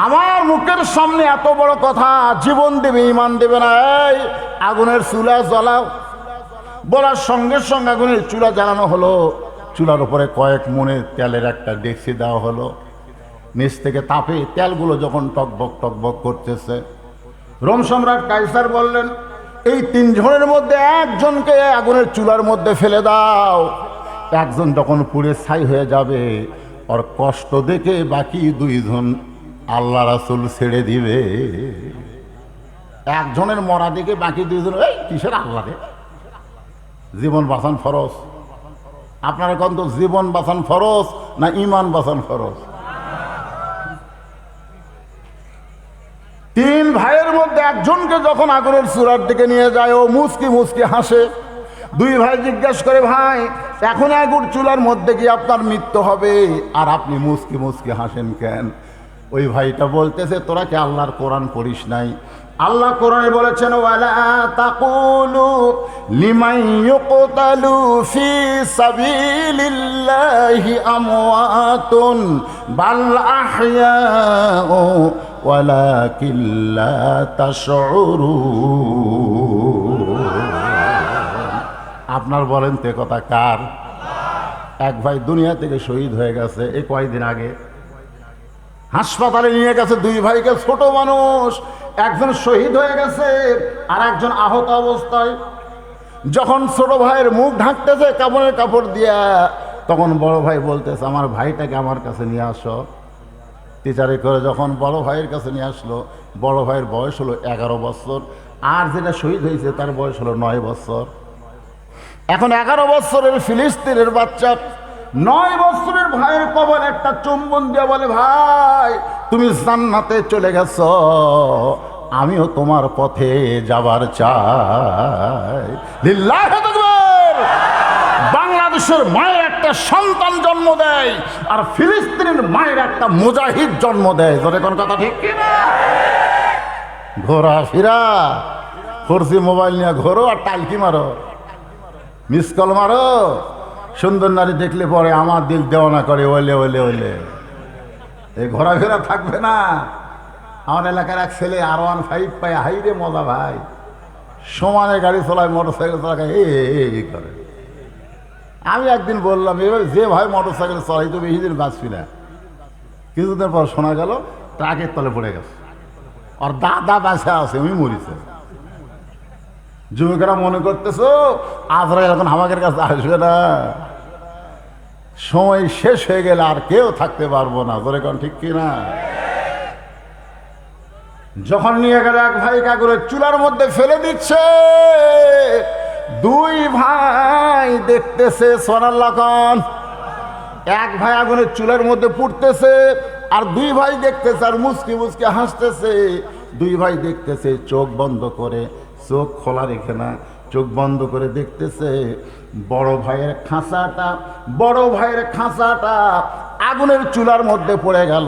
আমার মুখের সামনে এত বড় কথা, জীবন দেবে ইমান দেবে না, এই আগুনের চুলা জ্বালাও। বলার সঙ্গে সঙ্গে আগুনের চুলা জ্বালানো হলো। চুলার উপরে কয়েক মণের তেলের একটা ডেকচি দেওয়া হলো। নিচ থেকে তাপে তেলগুলো যখন টকবক টকবক করতেছে, রোম সম্রাট কাইসার বললেন, এই তিনজনের মধ্যে একজনকে আগুনের চুলার মধ্যে ফেলে দাও। একজন যখন পুড়ে ছাই হয়ে যাবে, ওর কষ্ট দেখে বাকি দুইজন আল্লাহ রাসূল ছেড়ে দিবে। একজনের মরা দেখে বাকি দুইজন, এই কিসের আল্লাহ রে, জীবন বাঁচান ফরজ। আপনারা কোন তো জীবন বাঁচান ফরজ না ইমান বাঁচান ফরজ? তিন ভাইয়ের মধ্যে একজনকে যখন আগুনের চূড়ার দিকে নিয়ে যায়, ও মুচকি মুচকি হাসে। দুই ভাই জিজ্ঞাসা করে, ভাই এখন আগুন চুলার মধ্যে গিয়ে আপনার মৃত্যু হবে, আর আপনি মুচকি মুচকি হাসেন কেন? ওই ভাইটা বলতেছে, তোরা কি আল্লাহর কোরআন পড়িস নাই? আল্লাহ কোরআনে বলেছেন, ওয়ালা তাকুলু লিমান ইউকতালু ফি সাবিলিল্লাহি আমওয়াতুন বাল আহইয়াউ ওয়ালাকিন লা তাশউরুন। আপনার বলেন তো কথা কার? এক ভাই দুনিয়া থেকে শহীদ হয়ে গেছে এই কয়েকদিন আগে, হাসপাতালে নিয়ে গেছে দুই ভাইকে, ছোট মানুষ, একজন শহীদ হয়ে গেছে আর একজন আহত অবস্থায়। যখন ছোট ভাইয়ের মুখ ঢাকতেছে কাপড়ের কাপড় দিয়া, তখন বড় ভাই বলতেছে, আমার ভাইটাকে আমার কাছে নিয়ে আসো। টিচারে করে যখন বড় ভাইয়ের কাছে নিয়ে আসলো, বড় ভাইয়ের বয়স হলো 11 বছর, আর যেটা শহীদ হয়েছে তার বয়স হলো 9 বছর। এখন 11 বছরের ফিলিস্তিনের বাচ্চা 9 বছরের ভাইয়ের কবলে একটা চুম্বন দিয়ে বলে, ভাই তুমি জান্নাতে চলে গেছ, আমিও তোমার পথে যাবার চাই। লিল্লাহি তাকবীর। বাংলাদেশের মায়ের একটা সন্তান জন্ম দেয়, আর ফিলিস্তিনের মায়ের একটা মুজাহিদ জন্ম দেয়। ধরে কোন কথা ঠিক কিনা? ঘোরা ফিরা ফোরজি মোবাইল নিয়ে ঘোরো আর টাইলকি মারো, মিস কল মারো। সুন্দর নারী দেখলে পরে আমার দিল দেওয়ানা করে, ওলে ওলে ওলে। এই ঘোরাফেরা থাকবে না। আমার এলাকার এক ছেলে R15 পায়, হাইরে মজা ভাই, সমানে গাড়ি চলায়, মোটরসাইকেল চালায়, এই করে। আমি একদিন বললাম, এবার যে ভাই মোটরসাইকেল চলাই তো বেশি দিন বাঁচবি না। কিছুদিন পর শোনা গেল ট্রাকের তলে পড়ে গেছে, আর দাদা বাঁচা আছে, উনি মরিছে। যুবকেরা মনে করতেছো আজরাইল এখন আমাদের কাছে আসবে না, সময় শেষ হয়ে গেলে আর কেউ থাকতে পারবো না। ধরে কোন ঠিক কিনা? যখন নিয়ে গেল এক ভাই কাকুরের চুলার মধ্যে ফেলে দিচ্ছে, দুই ভাই দেখতেছে সোনাল্লাহ খান। এক ভাই আগুনের চুলার মধ্যে পুড়তেছে, আর দুই ভাই দেখতেছে আর মুচকি মুচকি হাসতেছে। দুই ভাই দেখতেছে চোখ বন্ধ করে, চোখ খোলা রেখে না, চোখ বন্ধ করে দেখতেছে বড় ভাইয়ের খাঁচাটা আগুনের চুলার মধ্যে পড়ে গেল,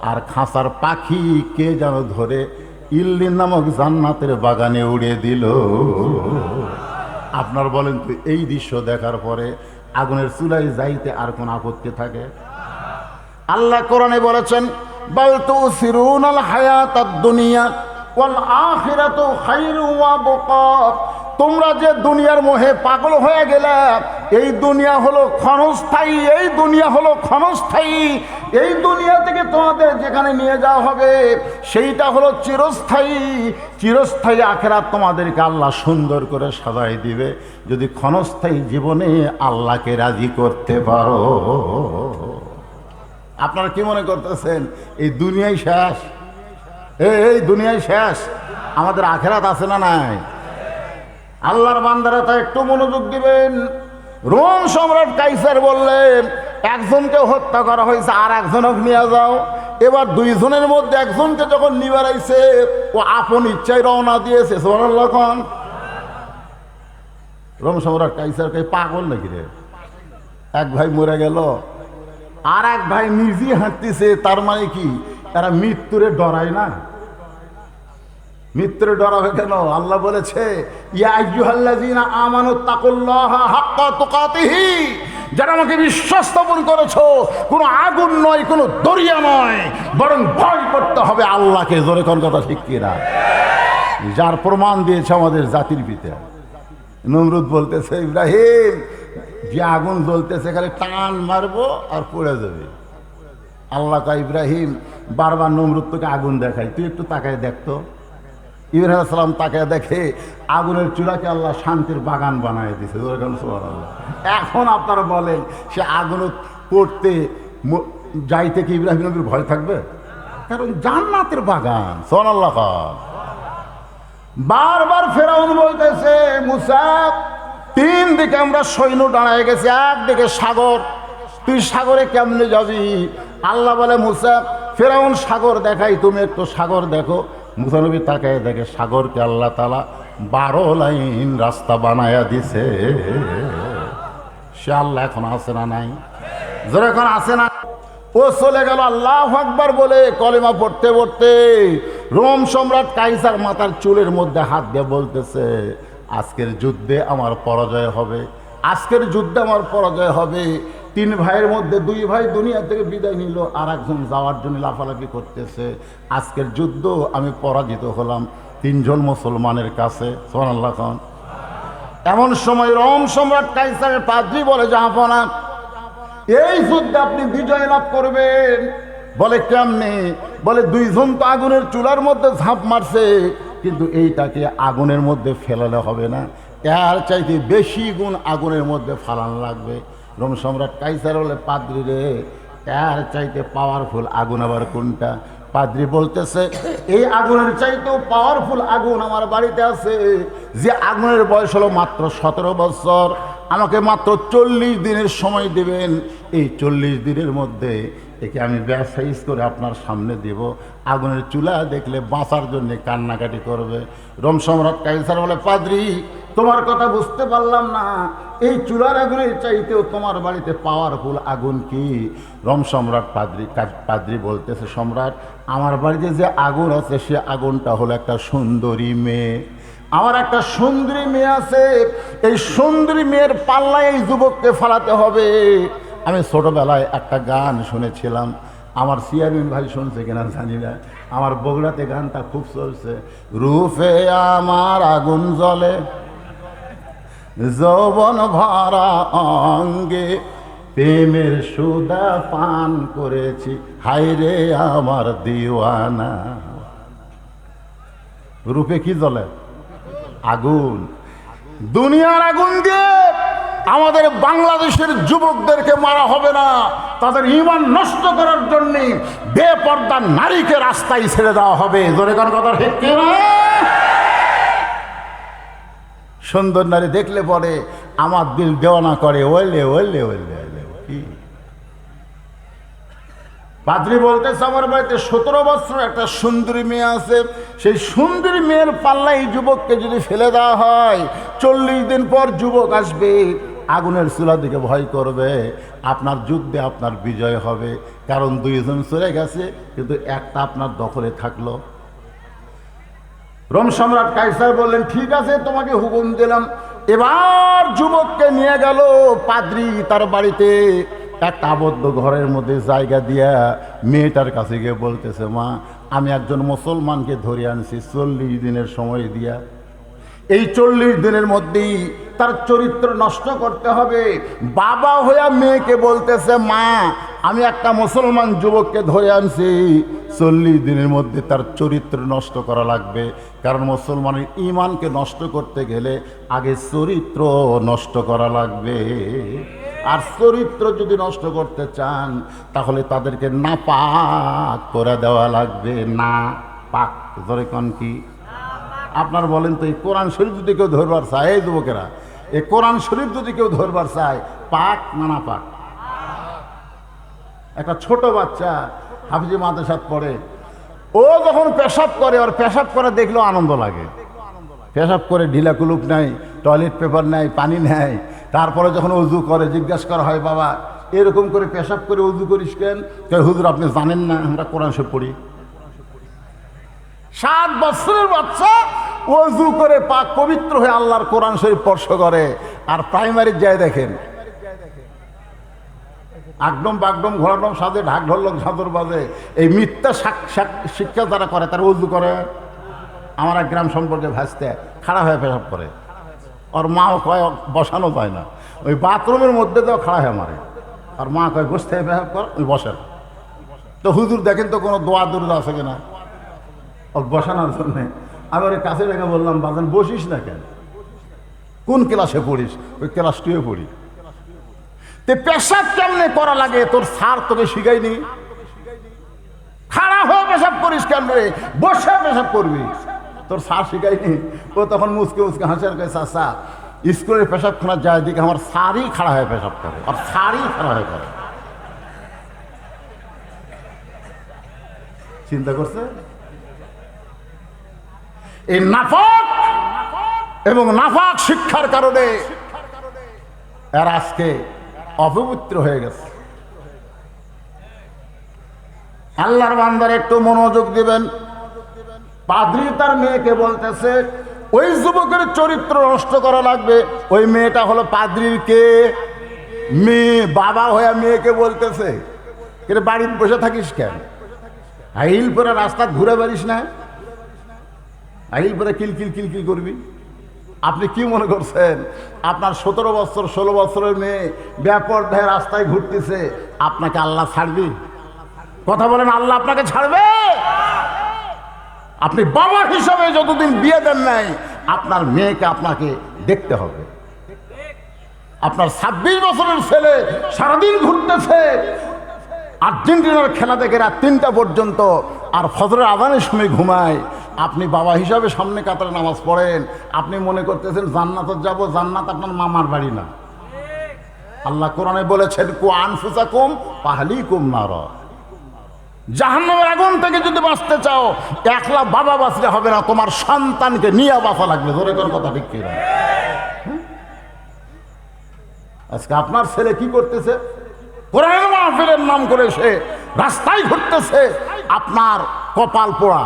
আর খাঁচার পাখি কে যেন ধরে ইল্লিন নামক জান্নাতের বাগানে উড়িয়ে দিল। আপনার বলেন তো, এই দৃশ্য দেখার পরে আগুনের চুলায় যাইতে আর কোন আপত্তি থাকে? আল্লাহ কোরআনে বলেছেন, বাল তুসিরুনাল হায়াতাদ দুনিয়া ওয়াল আখিরাতু খায়রুম ওয়া আবকা। তোমরা যে দুনিয়ার মোহে পাগল হয়ে গেলে, এই দুনিয়া হলো ক্ষণস্থায়ী, এই দুনিয়া হলো ক্ষণস্থায়ী। এই দুনিয়া থেকে তোমাদের যেখানে নিয়ে যাওয়া হবে সেইটা হলো চিরস্থায়ী। চিরস্থায়ী আখিরাত তোমাদেরকে আল্লাহ সুন্দর করে সাজাই দিবে, যদি ক্ষণস্থায়ী জীবনে আল্লাহকে রাজি করতে পারো। আপনারা কি মনে করতেছেন এই দুনিয়াই শেষ? এই দুনিয়ায় শেষ, আমাদের আখিরাত আছে না নাই? আল্লাহর বান্দারা তা একটু মনোযোগ দিবেন। রোম সম্রাট কাইসার বললেন, একজনকে হত্যা করা হয়েছে, আর একজনকে নিয়ে যাও। এবার দুইজনের মধ্যে একজনকে যখন নিবার আইছে, ও আপন ইচ্ছায় রওনা দিয়েছে। সুবহানাল্লাহ খান। রোম সম্রাট কাইসার কে পাগল নাকি রে? এক ভাই মরে গেল, আর এক ভাই নিজে হাঁটতেছে, তার মানে কি তারা মৃত্যুরে ডরায় না? মৃত্যুরে ডরাবে কেন? আল্লাহ বলেছে ইয়া আইয়ুহাল্লাযীনা আমানু তাকুল্লাহা হাক্কা তুকাতিহি, যারা আমাকে বিশ্বাস স্থাপন করেছো, কোনো আগুন নয়, কোনো দরিয়া নয়, বরং ভয় করতে হবে আল্লাহকে। জোরে কোন কথা ঠিক কিনা? যার প্রমাণ দিয়েছে আমাদের জাতির পিতা। নমরুদ বলতেছে ইব্রাহিম, যে আগুন জ্বলতেছে খালি টান মারবো আর পড়ে যাবে। আল্লাহ কা ইব্রাহিম বারবার নমরুদ তোকে আগুন দেখায়, তুই একটু তাকায় দেখতো। ইব্রাহিম আলাইহিস সালাম তাকায় দেখে আগুনের চুলাকে আল্লাহ শান্তির বাগান বানায় দিছে। এখন আপনারা বলেন সে আগুন পড়তে যাইতে কি ইব্রাহিম নবীর ভয় থাকবে? কারণ জান্নাতের বাগান। সুবহানাল্লাহ। বারবার ফেরাউন বলতেছে মুসা, তিন দিকে আমরা সৈন্য দাঁড়ায় গেছি, একদিকে সাগর, তুই সাগরে কেমনে যাবি? আল্লাহ বলে মুসা, ফেরাউন সাগর দেখাই, তুমি একটু সাগর দেখো। মুসা নবী তাকায় দেখে সাগরকে আল্লাহ তাআলা 12 লাইন রাস্তা বানায়া দিছে। সে আল্লাহ এখন আছে না নাই? যারা এখন আছে না, ও চলে গেল আল্লাহু আকবার বলে কলেমা পড়তে পড়তে। রোম সম্রাট কাইসার মাথার চুলের মধ্যে হাত দিয়ে বলতেছে, আজকের যুদ্ধে আমার পরাজয় হবে, আজকের যুদ্ধে আমার পরাজয় হবে। তিন ভাইয়ের মধ্যে দুই ভাই দুনিয়া থেকে বিদায় নিল, আর একজন যাওয়ার জন্য লাফালাফি করতেছে। আজকের যুদ্ধ আমি পরাজিত হলাম তিনজন মুসলমানের কাছে। সুবহানাল্লাহ। এমন সময় রোম সম্রাট কাইসারের পাদ্রী বলে, জাহাপনা, এই যুদ্ধে আপনি বিজয় লাভ করবেন। বলে কেমনে? বলে দুইজন তো আগুনের চুলার মধ্যে ঝাঁপ মারছে, কিন্তু এইটাকে আগুনের মধ্যে ফেলালে হবে না, এর চাইতে বেশি গুণ আগুনের মধ্যে ফালান লাগবে। রোম সম্রাট কাইসার বলে, পাদ্রী রে, এর চাইতে পাওয়ারফুল আগুন আবার কোনটা? পাদ্রী বলতেছে, এই আগুনের চাইতেও পাওয়ারফুল আগুন আমার বাড়িতে আছে, যে আগুনের বয়স হলো মাত্র 17 বছর। আমাকে মাত্র 40 দিনের সময় দেবেন, এই 40 দিনের মধ্যে একে আমি ব্যাসাইজ করে আপনার সামনে দেব। আগুনের চুলা দেখলে বাঁচার জন্য কান্নাকাটি করবে। রোম সম্রাট কাইসার বলে, পাদ্রী, তোমার কথা বুঝতে পারলাম না, এই চুলার আগুনের চাইতেও তোমার বাড়িতে পাওয়ারফুল আগুন কি? রোম সম্রাট পাদ্রী বলতেছে, সম্রাট, আমার বাড়িতে যে আগুন আছে সে আগুনটা হলো একটা সুন্দরী মেয়ে। আমার একটা সুন্দরী মেয়ে আছে, এই সুন্দরী মেয়ের পাল্লায় এই যুবককে ফালাতে হবে। আমি ছোটবেলায় একটা গান শুনেছিলাম, আমার চেয়ারম্যান ভাই শুনছে কিনা জানি না, আমার বগুড়াতে গানটা খুব চলছে। রূপে আমার আগুন জ্বলে, যৌবন ভরা অঙ্গে, প্রেমের সুধা পান করেছি, হায়রে আমার দিওয়ানা। রূপে কি জ্বলে? আগুন। দুনিয়ার আগুন দিয়ে আমাদের বাংলাদেশের যুবকদেরকে মারা হবে না, তাদের ঈমান নষ্ট করার জন্য বেপর্দা নারীকে রাস্তায় ছেড়ে দেওয়া হবে। জোরে কোন কথা ঠিক কি না? সুন্দর নারী দেখলে পরে আমার দিল দেওয়ানা করে, ওলে ওলে ওলে ওলে। কি পাদ্রী বলতেছে, আমার বাড়িতে 17 বছর একটা সুন্দরী মেয়ে আছে, সেই সুন্দরী মেয়ের পাল্লায় যুবককে যদি ফেলে দেওয়া হয়, 40 দিন পর যুবক আসবে, আগুনের চুলা দিকে ভয় করবে, আপনার যুদ্ধে আপনার বিজয় হবে। কারণ দুইজন চলে গেছে, কিন্তু একটা আপনার দখলে থাকলো। রোম সম্রাট কাইসার বললেন, ঠিক আছে, তোমাকে হুকুম দিলাম। এবার যুবককে নিয়ে গেল পাদ্রী তার বাড়িতে, একটা আবদ্ধ ঘরের মধ্যে জায়গা দিয়া মেয়েটার কাছে গিয়ে বলতেছে, মা, আমি একজন মুসলমানকে ধরে আনছি 40 দিনের সময় দিয়া, এই 40 দিনের মধ্যেই তার চরিত্র নষ্ট করতে হবে। বাবা হইয়া মেয়েকে বলতেছে, মা, আমি একটা মুসলমান যুবককে ধরে আনছি, 40 দিনের মধ্যে তার চরিত্র নষ্ট করা লাগবে। কারণ মুসলমানের ঈমানকে নষ্ট করতে গেলে আগে চরিত্র নষ্ট করা লাগবে। আর চরিত্র যদি নষ্ট করতে চান তাহলে তাদেরকে নাপাক করে দেওয়া লাগবে। না পাক ধরে কোন কি? আপনার বলেন তো, এই কোরআন শরীফ যদি কেউ ধরবার চায়, এই যুবকেরা, এই কোরআন শরীফ যদি কেউ ধরবার চায়, পাক না না পাক? একটা ছোট বাচ্চা হাফিজি মাদ্রাসাত পড়ে, ও যখন পেশাব করে, ওর পেশাব করে দেখলেও আনন্দ লাগে। পেশাব করে ঢিলা কুলুপ নাই, টয়লেট পেপার নাই, পানি নেয়। তারপরে যখন অজু করে জিজ্ঞাসা করা হয়, বাবা এরকম করে পেশাব করে অজু করিস কেন? হুজুর আপনি জানেন না আমরা কোরআন শরীফ পড়ি। 7 বছরের বাচ্চা অজু করে পাক পবিত্র হয়ে আল্লাহর কোরআন শরীফ স্পর্শ করে। আর প্রাইমারির যায় দেখেন আকডম বাগডম ঘোরাডম সাজে ঢাক ঢোলক ঝাঁদর বাজে, এই মিথ্যা শিক্ষা যারা করে তারা অজু করে। আমার এক গ্রাম সম্পর্কে ভাসতে খাড়া হয়ে পেশাব করে, ওর মাও কয় বসানো যায় না, ওই বাথরুমের মধ্যে তো খাড়া হয়ে মারে। আর মা কয় বসতে পেশাব কর, ওই বসেন। তো হুজুর দেখেন তো কোনো দোয়া দুর্দা আছে কিনা ওর বসানোর জন্যে। আমি ওর কাছে রেখে বললাম, বাজান বসিস না কেন? কোন ক্লাসে পড়িস? ওই ক্লাস 2-এ পড়ি। তে পেশাব কেমনে করা লাগে তোর স্যার তোকে শিখাইনি? খাড়া হয়ে পেশাব করিস কেন রে? বসে পেশাব করবি, তোর স্যার শিখাইনি? ও তখন মুসকে মুসকে হাসার কাছে, চাচা স্কুলের পেশাবখানা যায় দিকে আমার স্যারই খাড়া হয়ে পেশাব করে, আর স্যারই খাড়া হয়ে করে। চিন্তা করছে? এই নাফাক এবং নাফাক শিক্ষার কারণে এরা আজকে অপবিত্র হয়ে গেছে। আল্লাহর বান্দার একটু মনোযোগ দিবেন। পাদ্রী তার মেয়েকে বলতেছে, ওই যুবকের চরিত্র নষ্ট করা লাগবে। ওই মেয়েটা হলো পাদ্রীর কে মেয়ে, বাবা হয়ে মেয়েকে বলতেছে, কিন্তু বাড়িতে বসে থাকিস কেন? আইল পরে রাস্তা ঘুরে বেড়িস না, আইল পরে কিলকিল কিলকিল করবি। আপনি কি মনে করছেন আপনার 17 বছর 16 বছরের মেয়ে বেপরদায় রাস্তায় ঘুরতেছে, আপনাকে আল্লাহ ছাড়বে? কথা বলেন, আল্লাহ আপনাকে ছাড়বে? আপনি বাবা হিসাবে যতদিন বিয়ে দেন নাই, আপনার মেয়েকে আপনাকে দেখতে হবে। আপনার 26 বছরের ছেলে সারাদিন ঘুরতেছে, আর্জেন্টিনার খেলা দেখে রাত 3টা পর্যন্ত, আর ফজরের আজানের সময় ঘুমায়। আপনি বাবা হিসাবে সামনে কাতারে নামাজ পড়েন, আপনি মনে করতেছেন জান্নাতে যাব। জান্নাত আপনার মামার বাড়ি না। আল্লাহ কোরআনে বলেছেন, কু আনফুসাকুম পাহলিকুম নার। জাহান্নামের আগুন থেকে যদি বাঁচতে চাও, একলা বাবা বাঁচলে হবে না, তোমার সন্তানকে নিয়ে বাঁচা লাগবে। ধরে কোন কথা ঠিক কিনা? আজকে আপনার ছেলে কি করতেছে? কোরআনের মাহফিলের নাম করে সে রাস্তায় ঘুরতেছে। আপনার কপাল পোড়া,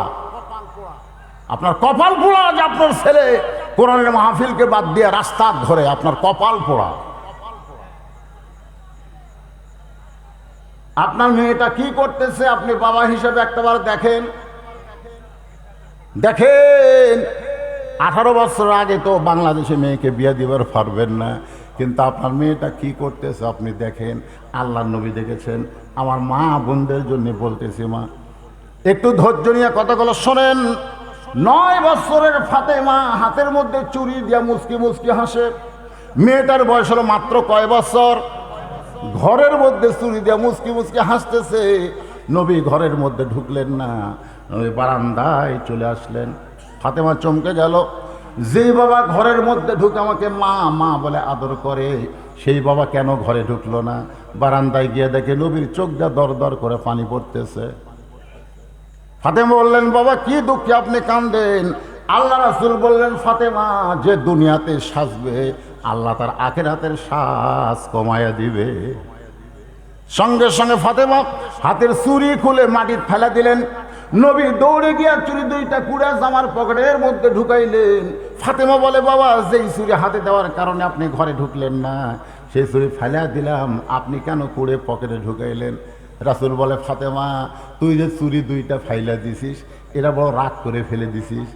আপনার কপাল পোড়া যে আপনার ছেলে কোরআনের মাহফিলকে বাদ দিয়ে রাস্তা ধরে, আপনার কপাল পোড়া। আপনার মেয়েটা কি করতেছে আপনি বাবা হিসেবে একটাবার দেখেন। দেখেন 18 বছর আগে তো বাংলাদেশে মেয়েকে বিয়ে দিবার পারবেন না, কিন্তু আপনার মেয়েটা কি করতেছে আপনি দেখেন। আল্লাহর নবী দেখেছেন। আমার মা বোনদের জন্য বলতেছি, মা একটু ধৈর্য নিয়ে কথাগুলো শোনেন। 9 বছরের ফাতেমা হাতের মধ্যে চুরি দিয়া মুচকি মুচকি হাসে। মেয়েটার বয়স হলো মাত্র কয় বছর? ঘরের মধ্যে চুরি দিয়া মুচকি মুচকি হাসতেছে। নবী ঘরের মধ্যে ঢুকলেন না, নবী বারান্দায় চলে আসলেন। ফাতেমা চমকে গেল। যেই বাবা ঘরের মধ্যে ঢুকে আমাকে মা মা বলে আদর করে, সেই বাবা কেন ঘরে ঢুকলো না? বারান্দায় গিয়ে দেখে নবীর চোখ যা দর দর করে পানি পড়তেছে। ফাতেমা বললেন, বাবা কি দুঃখে আপনি কাঁদেন? আল্লাহ রাসূল বললেন, ফাতেমা যে দুনিয়াতে সাজবে, আল্লাহ তার আখিরাতের সাজ কমায়া দিবে। সঙ্গে সঙ্গে ফাতেমা হাতের চুরি খুলে মাটির ফেলা দিলেন। নবী দৌড়ে গিয়া চুরি 2টা কুড়া জামার পকেটের মধ্যে ঢুকাইলেন। ফাতেমা বলে, বাবা যেই চুরি হাতে দেওয়ার কারণে আপনি ঘরে ঢুকলেন না, সেই চুরি ফেলা দিলাম, আপনি কেন কুড়ে পকেটে ঢুকাইলেন? রাসূল বলে, ফাতেমা তুই যে চুরি 2টা ফাইলা দিছিস, এটা বড় রাগ করে ফেলে দিছিস।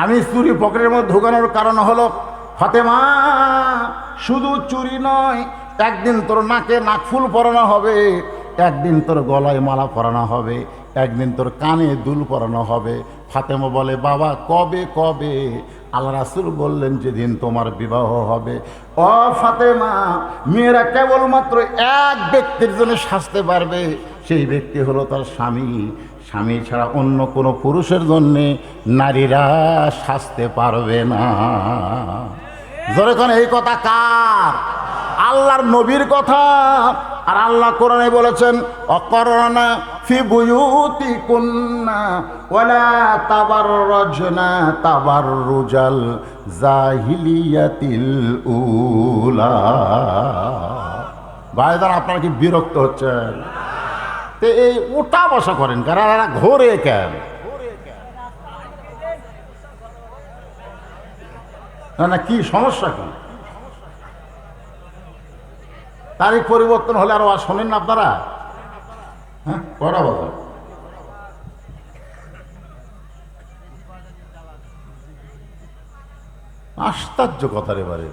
আমি চুরি পকেটের মধ্যে ঢুকানোর কারণ হলো, ফাতেমা শুধু চুরি নয়, একদিন তোর নাকে নাকফুল পরানো হবে, একদিন তোর গলায় মালা পরানো হবে, একদিন তোর কানে দুল পরানো হবে। ফাতেমা বলে, বাবা কবে কবে? আল্লাহ রাসূল বললেন, যেদিন তোমার বিবাহ হবে। ও ফাতেমা, মেয়েরা কেবলমাত্র এক ব্যক্তির জন্য সাজতে পারবে, সেই ব্যক্তি হলো তার স্বামী। স্বামী ছাড়া অন্য কোনো পুরুষের জন্যে নারীরা সাজতে পারবে না। যখন এই কথা কার? আল্লাহর নবীর কথা। আর আল্লাহ কোরআনে বলেছেন অকরনা ফি বুয়ুতিকুন্না ওয়ালা তাবাররাজনা তাবাররুজাল জাহিলিয়াতিল উলা। ভাইজান, আপনারা কি বিরক্ত হচ্ছেন? তো এই ওটা বসা করেন কেন? এরা ঘোরে কেন? না কি সমস্যা কি? তারিখ পরিবর্তন হলে আরো শোনেন না আপনারা? হ্যাঁ, কটা বছর? আশ্চর্য কথা রে বারে,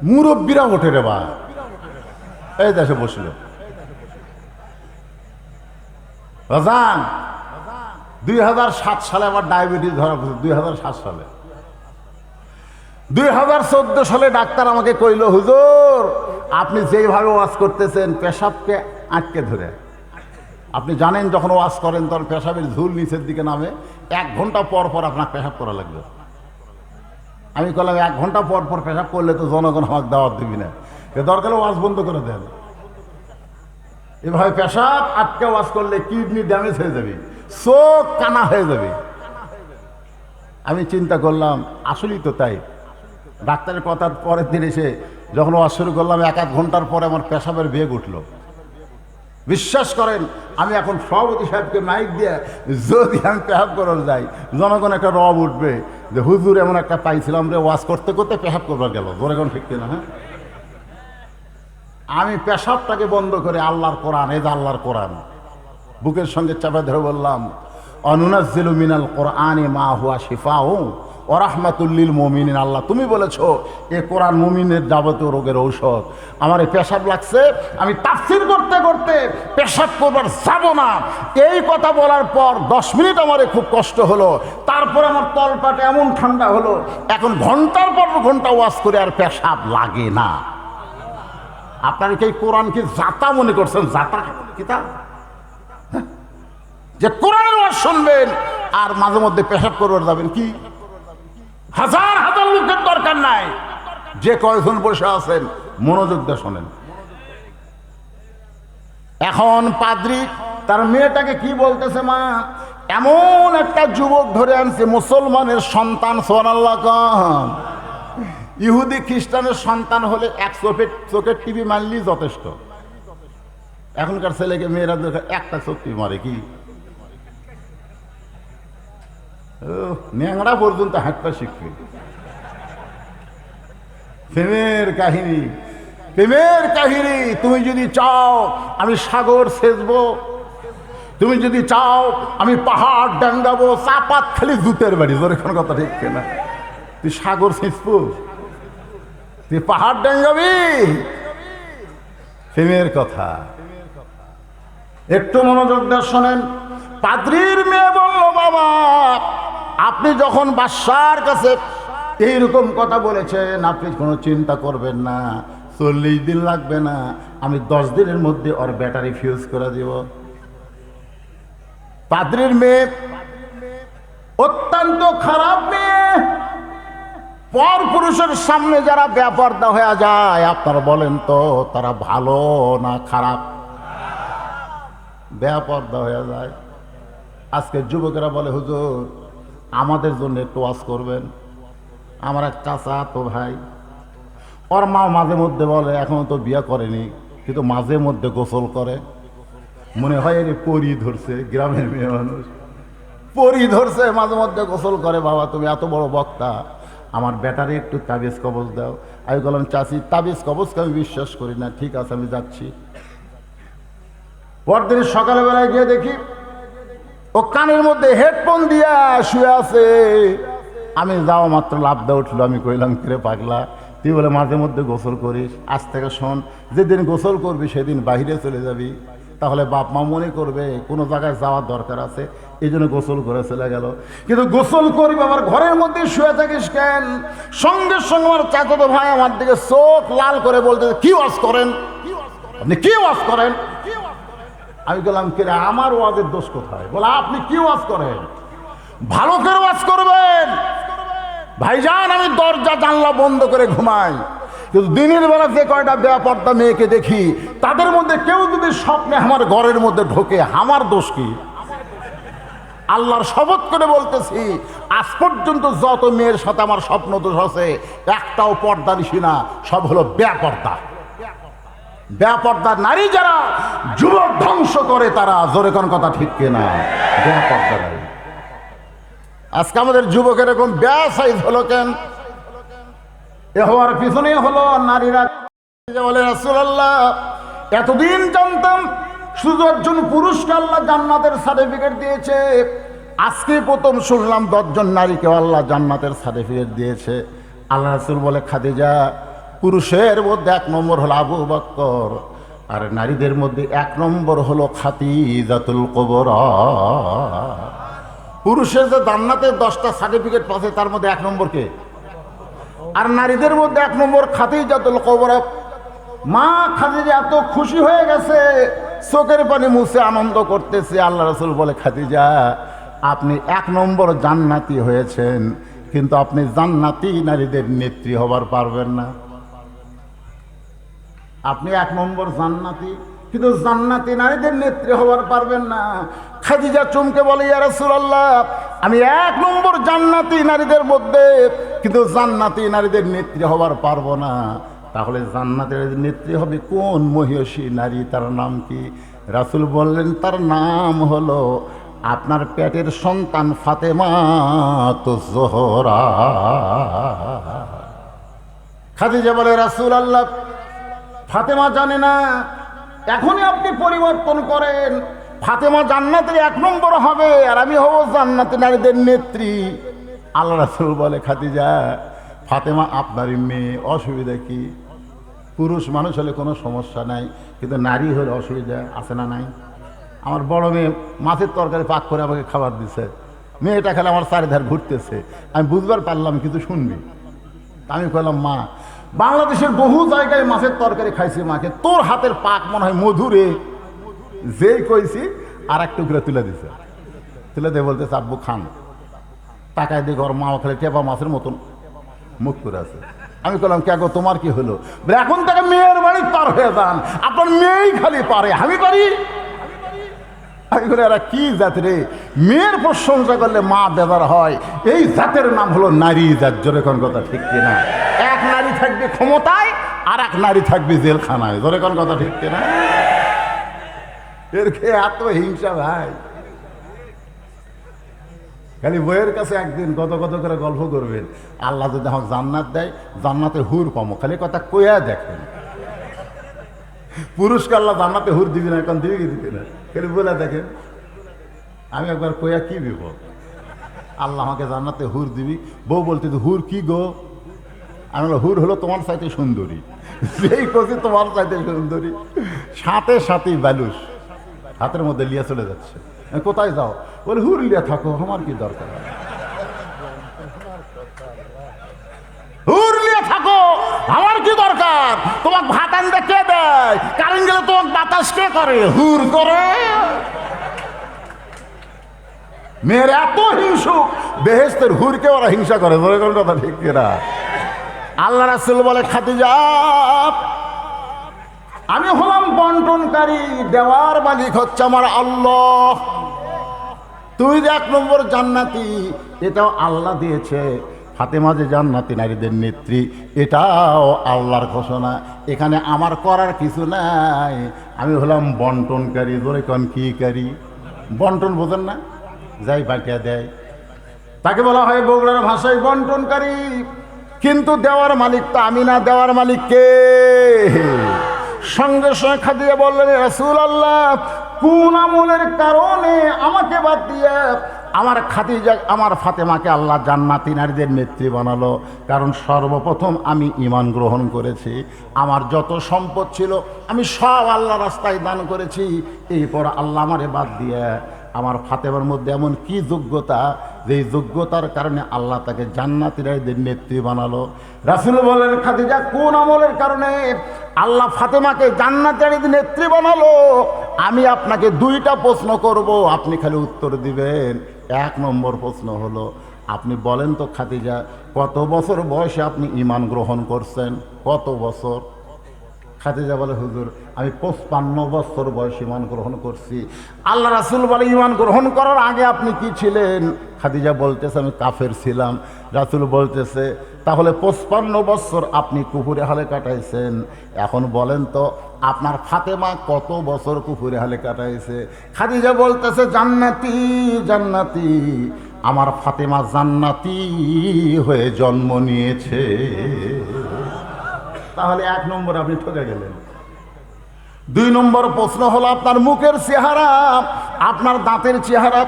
মুরব্বীরা ওঠে রে বা। এই দেশে বসল রাজান 2007 সালে আমার ডায়াবেটিস ধরা পড়েছে। 2007 সালে, 2014 সালে ডাক্তার আমাকে কইল, হুজুর আপনি যেইভাবে ওয়াজ করতেছেন পেশাবকে আটকে ধরে। আপনি জানেন যখন ওয়াজ করেন তখন পেশাবের ঝুল নিচের দিকে নামে, 1 ঘন্টা পর পর আপনার পেশাব করা লাগবে। আমি বললাম 1 ঘন্টা পর পর পেশাব করলে তো জনগণ আমাকে দাওয়াত দিবি না, দরকার ওয়াজ বন্ধ করে দেন। এভাবে পেশাব আটকে ওয়াজ করলে কিডনি ড্যামেজ হয়ে যাবে, চোখ কানা হয়ে যাবে। আমি চিন্তা করলাম আসলেই তো তাই। ডাক্তারের কথার পরের দিন এসে যখন ওয়াজ শুরু করলাম 1-1 ঘন্টার পরে আমার পেশাবের বেগ উঠল। বিশ্বাস করেন, আমি এখন সভাপতি সাহেবকে মাইক দিয়ে যদি আমি পেশাব করার যাই, জনগণ একটা রব উঠবে যে হুজুর এমন একটা পাইছিলাম রে, ওয়াজ করতে করতে পেশাব করবার গেল। জনগণ ঠিক কিনা? হ্যাঁ, আমি পেশাবটাকে বন্ধ করে আল্লাহর কোরআন, এই যে আল্লাহর কোরআন বুকের সঙ্গে চাপা ধরে বললাম অনুনাজ্জিলু মিনাল কোরআনি মা হুয়া শিফাউ ওয়া রাহমাতুল লিল মুমিনিন। আল্লাহ তুমি বলেছো এ কোরআন মুমিনের যাবতীয় রোগের ঔষধ। আমার এই পেশাব লাগছে, আমি তাফসীর করতে করতে পেশাব করবার যাব না। এই কথা বলার পর 10 মিনিট আমার খুব কষ্ট হলো, তারপর আমার তলপাটা এমন ঠান্ডা হলো, এখন ঘন্টার পর ঘন্টা ওয়াজ করে আর পেশাব লাগে না। আপনারা কি কোরআন কি জাতা মনে করছেন? জাতা কিতাব যে কোরআনের ওয়াজ শুনবেন আর মাঝে মধ্যে পেশাব করবার যাবেন? কি হাজার হাজার লোকের দরকার নাই, যে কয়েকজন বসে আছেন মনোযোগ দিয়ে শোনেন। এখন পাদ্রী তার মেয়েটাকে কি বলতেছে, মা এমন একটা যুবক ধরে আনছে মুসলমানের সন্তান, সুবহানাল্লাহ কাম। ইহুদি খ্রিস্টানের সন্তান হলে 1 চোখের টিভি মারলেই যথেষ্ট। এখনকার ছেলেকে মেয়েরা একটা চোখ টিভি মারে, কি ন্যাংরা পর্যন্ত হাঁটতে শিখবে। প্রেমের কাহিনী, প্রেমের কাহিনী। তুমি যদি চাও আমি সাগর সেচবো, তুমি যদি চাও আমি পাহাড় ডাঙ্গাবো, চাপাত খালি জুতের বাড়ি। জোরে কোন কথা ঠিক না? তুই সাগর সেচবো, তুই পাহাড় ডাঙ্গাবি? প্রেমের কথা একটু মনোযোগ দিয়ে শোনেন। পাদ্রীর মেয়ে বলল, বাবা আপনি যখন বাদশার কাছে এইরকম কথা বলেছেন, আপনি কোনো চিন্তা করবেন না, 40 দিন লাগবে না, আমি 10 দিনের মধ্যে ওর ব্যাটারি ফিউজ করে দিব। পাদ্রীর মেয়ে অত্যন্ত খারাপ মেয়ে। পর পুরুষের সামনে যারা বেপরদা হয়ে যায়, আপনারা বলেন তো তারা ভালো না খারাপ? বেপরদা হয়ে যায়। আজকে যুবকেরা বলে, হুজুর আমাদের জন্য একটু ওয়াজ করবেন। আমার এক চাচা তো ভাই, ওর মা মাঝে মধ্যে বলে এখনো তো বিয়ে করেনি, কিন্তু মাঝে মধ্যে গোসল করে। মনে হয় এর পরি ধরছে, গ্রামের মেয়ে মানুষ পরি ধরছে, মাঝে মধ্যে গোসল করে। বাবা তুমি এত বড় বক্তা, আমার ব্যাটারি একটু তাবিজ কবজ দাও। আমি বললাম, চাচি তাবিজ কবজকে আমি বিশ্বাস করি না। ঠিক আছে আমি যাচ্ছি। পরদিন সকালবেলায় গিয়ে দেখি ও কানের মধ্যে হেডফোন দিয়া শুয়ে আছে। আমি যাওয়া মাত্র লাভ দেওয়া উঠলো। আমি কইলাম, কিরে পাগলা, তুই বলে মাঝে মধ্যে গোসল করিস, আজ থেকে শোন, যেদিন গোসল করবি সেদিন বাইরে চলে যাবি, তাহলে বাপ মা মনে করবে কোনো জায়গায় যাওয়ার দরকার আছে, এই জন্য গোসল করে চলে গেল। কিন্তু গোসল করবি আমার ঘরের মধ্যে শুয়ে থাকিস কেন? সঙ্গে সঙ্গে আমার চাচাতো ভাই আমার দিকে চোখ লাল করে বলতে, কি ওয়াজ করেন আপনি, কি ওয়াজ করেন? আমি বললাম, কিরে আমার ওয়াজের দোষ কোথায়? বলে আপনি কি ওয়াজ করেন? ভালো করে ওয়াজ করবেন। ভাইজান আমি দরজা জানলা বন্ধ করে ঘুমাই, কিন্তু দিনের বেলা যে কয়টা বেপর্দা মেয়েকে দেখি, তাদের মধ্যে কেউ যদি স্বপ্নে আমার ঘরের মধ্যে ঢোকে, আমার দোষ কি? আল্লাহর শপথ করে বলতেছি, আজ পর্যন্ত যত মেয়ের সাথে আমার স্বপ্ন দোষ আছে, একটাও পর্দা নিশি না, সব হলো বেপর্দা। বেপর্দা নারী যারা যুবক ধ্বংস করে, তারা জোরে কোন কথা ঠিক কিনা? বেপর্দা নারী। আজকে আমাদের যুবকের এরকম ব্যবসায়ী হলো কেন? এ হওয়ার পিছনে হলো নারীরা বলে, রাসূলুল্লাহ এতদিন জানতাম শুধু একজন পুরুষকে আল্লাহ জান্নাতের সার্টিফিকেট দিয়েছে, আজকে প্রথম শুনলাম 10 জন নারীকে আল্লাহ জান্নাতের সার্টিফিকেট দিয়েছে। আল্লাহ রাসূল বলে, খাদিজা পুরুষের মধ্যে 1 নম্বর হলো আবু বকর, আর নারীদের মধ্যে 1 নম্বর হলো খাদিজাতুল কুবরা। পুরুষের যে জান্নাতের 10টা সার্টিফিকেট পাচ্ছে, তার মধ্যে 1 নম্বর কে? আর নারীদের মধ্যে 1 নম্বর খাদিজাতুল কুবরা। মা খাদিজা এত খুশি হয়ে গেছে, চোখের পানি মুছে আনন্দ করতেছে। আল্লাহ রাসূল বলে, খাদিজা আপনি 1 নম্বর জান্নাতি হয়েছেন, কিন্তু আপনি জান্নাতি নারীদের নেত্রী হবার পারবেন না। আপনি 1 নম্বর জান্নাতি, কিন্তু জান্নাতি নারীদের নেত্রী হবার পারবেন না। খাদিজা চমকে বলে, ইয়া রাসূলুল্লাহ আমি 1 নম্বর জান্নাতি নারীদের মধ্যে, কিন্তু জান্নাতি নারীদের নেত্রী হবার পারবো না। তাহলে জান্নাতের নেত্রী হবে কোন মহিষী নারী, তার নাম কি? রাসূল বললেন, তার নাম হলো আপনার পেটের সন্তান ফাতেমাতুজ জোহরা। খাদিজা বলে, রাসূলুল্লাহ ফাতেমা জানে না, এখনই আপনি পরিবর্তন করেন, ফাতেমা জান্নাতের 1 নম্বর হবে, আর আমি হব জান্নাতি নারীদের নেত্রী। আল্লাহ রাসূল বলে, খাদিজা ফাতেমা আপনারই মেয়ে, অসুবিধা কি? পুরুষ মানুষ হলে কোনো সমস্যা নাই, কিন্তু নারী হলে অসুবিধা আছে না নাই? আমার বড় মেয়ে মাছের তরকারি পাক করে আমাকে খাবার দিছে, মেয়েটা খেলে আমার চারিধার ঘুরতেছে, আমি বুঝবার পারলাম কিন্তু শুনবি। আমি কইলাম, মা বাংলাদেশের বহু জায়গায় মাছের তরকারি খাইছি, মাকে তোর হাতের পাক মনে হয় মধুরে। যেই কইছি আর এক টুকরা তুলে দিছে, তুলে দিয়ে বলতেছে, আব্বু খান। তাকায় দিয়ে ঘর মা খালি টেপা মাছের মতন মুখ করে আছে। আমি বললাম, কে গো তোমার কি হলো? এখন থেকে মেয়ের বাড়ি পার হয়ে যান, আপনার মেয়েই খালি পারে, আমি পারি? আমি বলি, এরা কি জাত রে, মেয়ের প্রশংসা করলে মা বেজার হয়, এই জাতের নাম হলো নারী জাত। জোরে কোন কথা ঠিক কিনা? এক নারী থাকবে ক্ষমতায়, আর এক নারী থাকবে জেলখানায়। জোরে কোন কথা ঠিক কিনা? এর খেয়ে এত হিংসা ভাই। খালি বইয়ের কাছে একদিন কত কত করে গল্প করবেন, আল্লাহ যদি আমাকে জান্নাত দেয়, জান্নাতে হুর পামো, খালি কথা কইয়া দেখেন। পুরুষকে আল্লাহ জান্নাতে হুর দিবি না, এখন দিবি কি দিবি না, খালি বলে দেখেন। আমি একবার কইয়া কি বিপদ, আল্লাহ আমাকে জান্নাতে হুর দিবি। বউ বলতে, হুর কি গো? আমি বললাম, হুর হলো তোমার চাইতে সুন্দরী। যেই কছি তোমার চাইতে সুন্দরী, সাথে সাথেই বালুস হাতের মধ্যে লিয়া চলে যাচ্ছে। কোথায় যাও? বলে, হুর লিয়া থাকো, আমার কি দরকার? হুর লিয়া থাকো, আমার কি দরকার? তোমাকে ভাত আনতে কে দেয়? কারেন্ট গেলে তোমাকে বাতাস কে করে? হুর করে। মেয়ের এত হিংসুক, বেহেশতের হুরকে ওরা হিংসা করে। বলে কোন কথা ঠিক কিনা? আল্লাহ রাসূল বলে, খাদিজা আমি হলাম বন্টনকারী, দেওয়ার মালিক হচ্ছে আমার আল্লাহ। তুই যে 1 নম্বর জান্নাতি, এটাও আল্লাহ দিয়েছে। ফাতেমা যে জান্নাতি নারীদের নেত্রী, এটাও আল্লাহর ঘোষণা। এখানে আমার করার কিছু নাই, আমি হলাম বন্টনকারী। ধরে কোন কি কারি? বন্টন বোঝেন না? যাই বাকিয়া দেয়, তাকে বলা হয় বগুড়ার ভাষায় বন্টনকারী। কিন্তু দেওয়ার মালিক তো আমি না, দেওয়ার মালিক কে? সঙ্গে সঙ্গে খাদিজা বললেন, রাসূলুল্লাহ কোন আমলের কারণে আমাকে বাদ দিয়ে আমার খাদিজা, আমার ফাতেমাকে আল্লাহ জান্নাতি নারীদের নেত্রী বানালো? কারণ সর্বপ্রথম আমি ঈমান গ্রহণ করেছি, আমার যত সম্পদ ছিল আমি সব আল্লাহ রাস্তায় দান করেছি। এরপর আল্লাহ আমারে বাদ দিয়ে আমার ফাতেমার মধ্যে এমন কি যোগ্যতা, যেই যোগ্যতার কারণে আল্লাহ তাকে জান্নাতি নারীদের নেত্রী বানালো? রাসূল বলেন, খাদিজা কোন আমলের কারণে আল্লাহ ফাতেমাকে জান্নাতি নারীদের নেত্রী বানালো? আমি আপনাকে 2টা প্রশ্ন করব, আপনি খালি উত্তর দিবেন। 1 নম্বর প্রশ্ন হলো, আপনি বলেন তো খাদিজা, কত বছর বয়সে আপনি ঈমান গ্রহণ করছেন? কত বছর? খাদিজা বলে, হুজুর আমি 55 বছর বয়সে ঈমান গ্রহণ করছি। আল্লাহ রাসূল বলে, ঈমান গ্রহণ করার আগে আপনি কি ছিলেন? খাদিজা বলতেছে, আমি কাফের ছিলাম। রাসূল বলতেছে, তাহলে 55 বছর আপনি কুফুরে হালে কাটাইছেন। এখন বলেন তো আপনার ফাতেমা কত বছর কুফুরে হালে কাটাইছে? খাদিজা বলতেছে, জান্নাতি জান্নাতি, আমার ফাতেমা জান্নাতি হয়ে জন্ম নিয়েছে। তাহলে 1 নম্বর আপনি ঠকে গেলেন। 2 নম্বর প্রশ্ন হলো, আপনার মুখের চেহারা, আপনার দাঁতের চেহারা,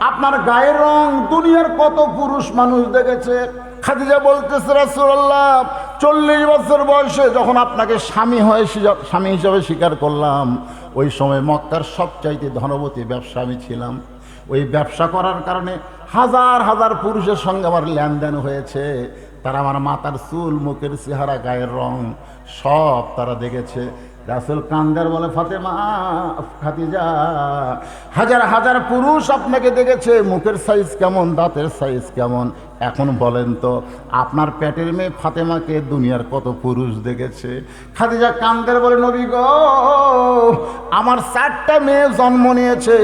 আপনার গায়ের রং দুনিয়ার কত পুরুষ মানুষ দেখেছে? খাদিজা বলতেছে, রাসূলুল্লাহ 40 বছর বয়সে যখন আপনাকে স্বামী হিসাবে স্বীকার করলাম, ওই সময় মক্কার সবচাইতে ধনবতী ব্যবসা আমি ছিলাম। ওই ব্যবসা করার কারণে হাজার হাজার পুরুষের সঙ্গে আমার লেনদেন হয়েছে। তারা আমার মাথার চুল, মুখের চেহারা, গায়ের রং সব তারা দেখেছে। রাসূল কান্দার বলে, ফাতেমা, খাদিজা, হাজার হাজার পুরুষ আপনাকে দেখেছে, মুখের সাইজ কেমন, দাঁতের সাইজ কেমন। এখন বলেন তো আপনার পেটের মেয়ে ফাতেমাকে দুনিয়ার কত পুরুষ দেখেছে? খাদিজা কান্দার বলে, নবী গো, আমার 4টা মেয়ে জন্ম নিয়েছে,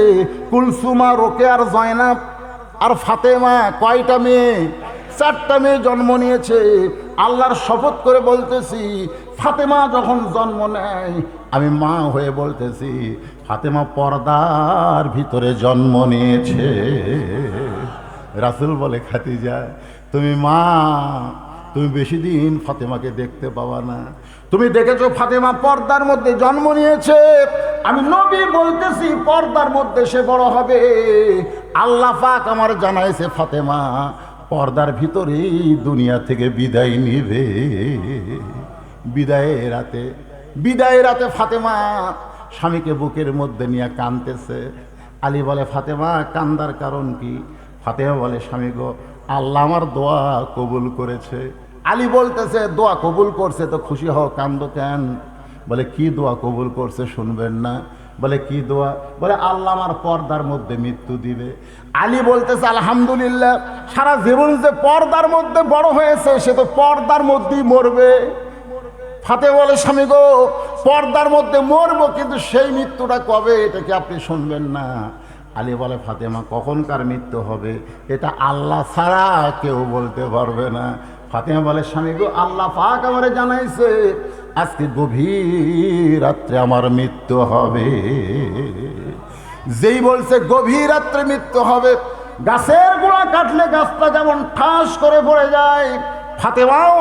কুলসুমা, রোকেয়া আর জয়নাব। আর ফাতেমা কয়টা মেয়ে? 4টা মেয়ে জন্ম নিয়েছে। আল্লাহর শপথ করে বলতেছি, ফাতেমা যখন জন্ম নেয় আমি মা হয়ে বলতেছি, ফাতেমা পর্দার ভিতরে জন্ম নিয়েছে। রাসূল বলে, খাদিজা তুমি মা, তুমি বেশি দিন ফাতেমাকে দেখতে পাবা না। তুমি দেখেছো ফাতেমা পর্দার মধ্যে জন্ম নিয়েছে, আমি নবী বলতেছি পর্দার মধ্যে সে বড় হবে। আল্লাহ পাক আমার জানাইছে ফাতেমা পর্দার ভিতরেই দুনিয়া থেকে বিদায় নিবে। বিদায়ের রাতে ফাতেমা স্বামীকে বুকের মধ্যে নিয়ে কাঁদতেছে। আলী বলে, ফাতেমা কান্দার কারণ কি? ফাতেমা বলে, স্বামী গো, আল্লাহ আমার দোয়া কবুল করেছে। আলী বলতেছে, দোয়া কবুল করছে তো খুশি হও, কান্দো কেন? বলে, কি দোয়া কবুল করছে শুনবেন না? বলে, কি দোয়া? বলে, আল্লাহ আমার পর্দার মধ্যে মৃত্যু দিবে। আলী বলতেছে, আলহামদুলিল্লাহ, সারা জীবন যে পর্দার মধ্যে বড় হয়েছে সে তো পর্দার মধ্যেই মরবে। ফাতেমা বলে, স্বামী গো, পর্দার মধ্যে মরবো, কিন্তু সেই মৃত্যুটা কবে এটা কি আপনি শুনবেন না? আলী বলে, ফাতেমা কখনকার মৃত্যু হবে এটা আল্লাহ ছাড়া কেউ বলতে পারবে না। ফাতেমা বলে, স্বামী গো, আল্লাহ পাক আমারে জানাইছে আজকে গভীর রাত্রে আমার মৃত্যু হবে। যেই বলছে গভীর রাত্রে মৃত্যু হবে, গাছের গোড়া কাটলে গাছটা যেমন ঠাস করে পড়ে যায়, ফাতেমাও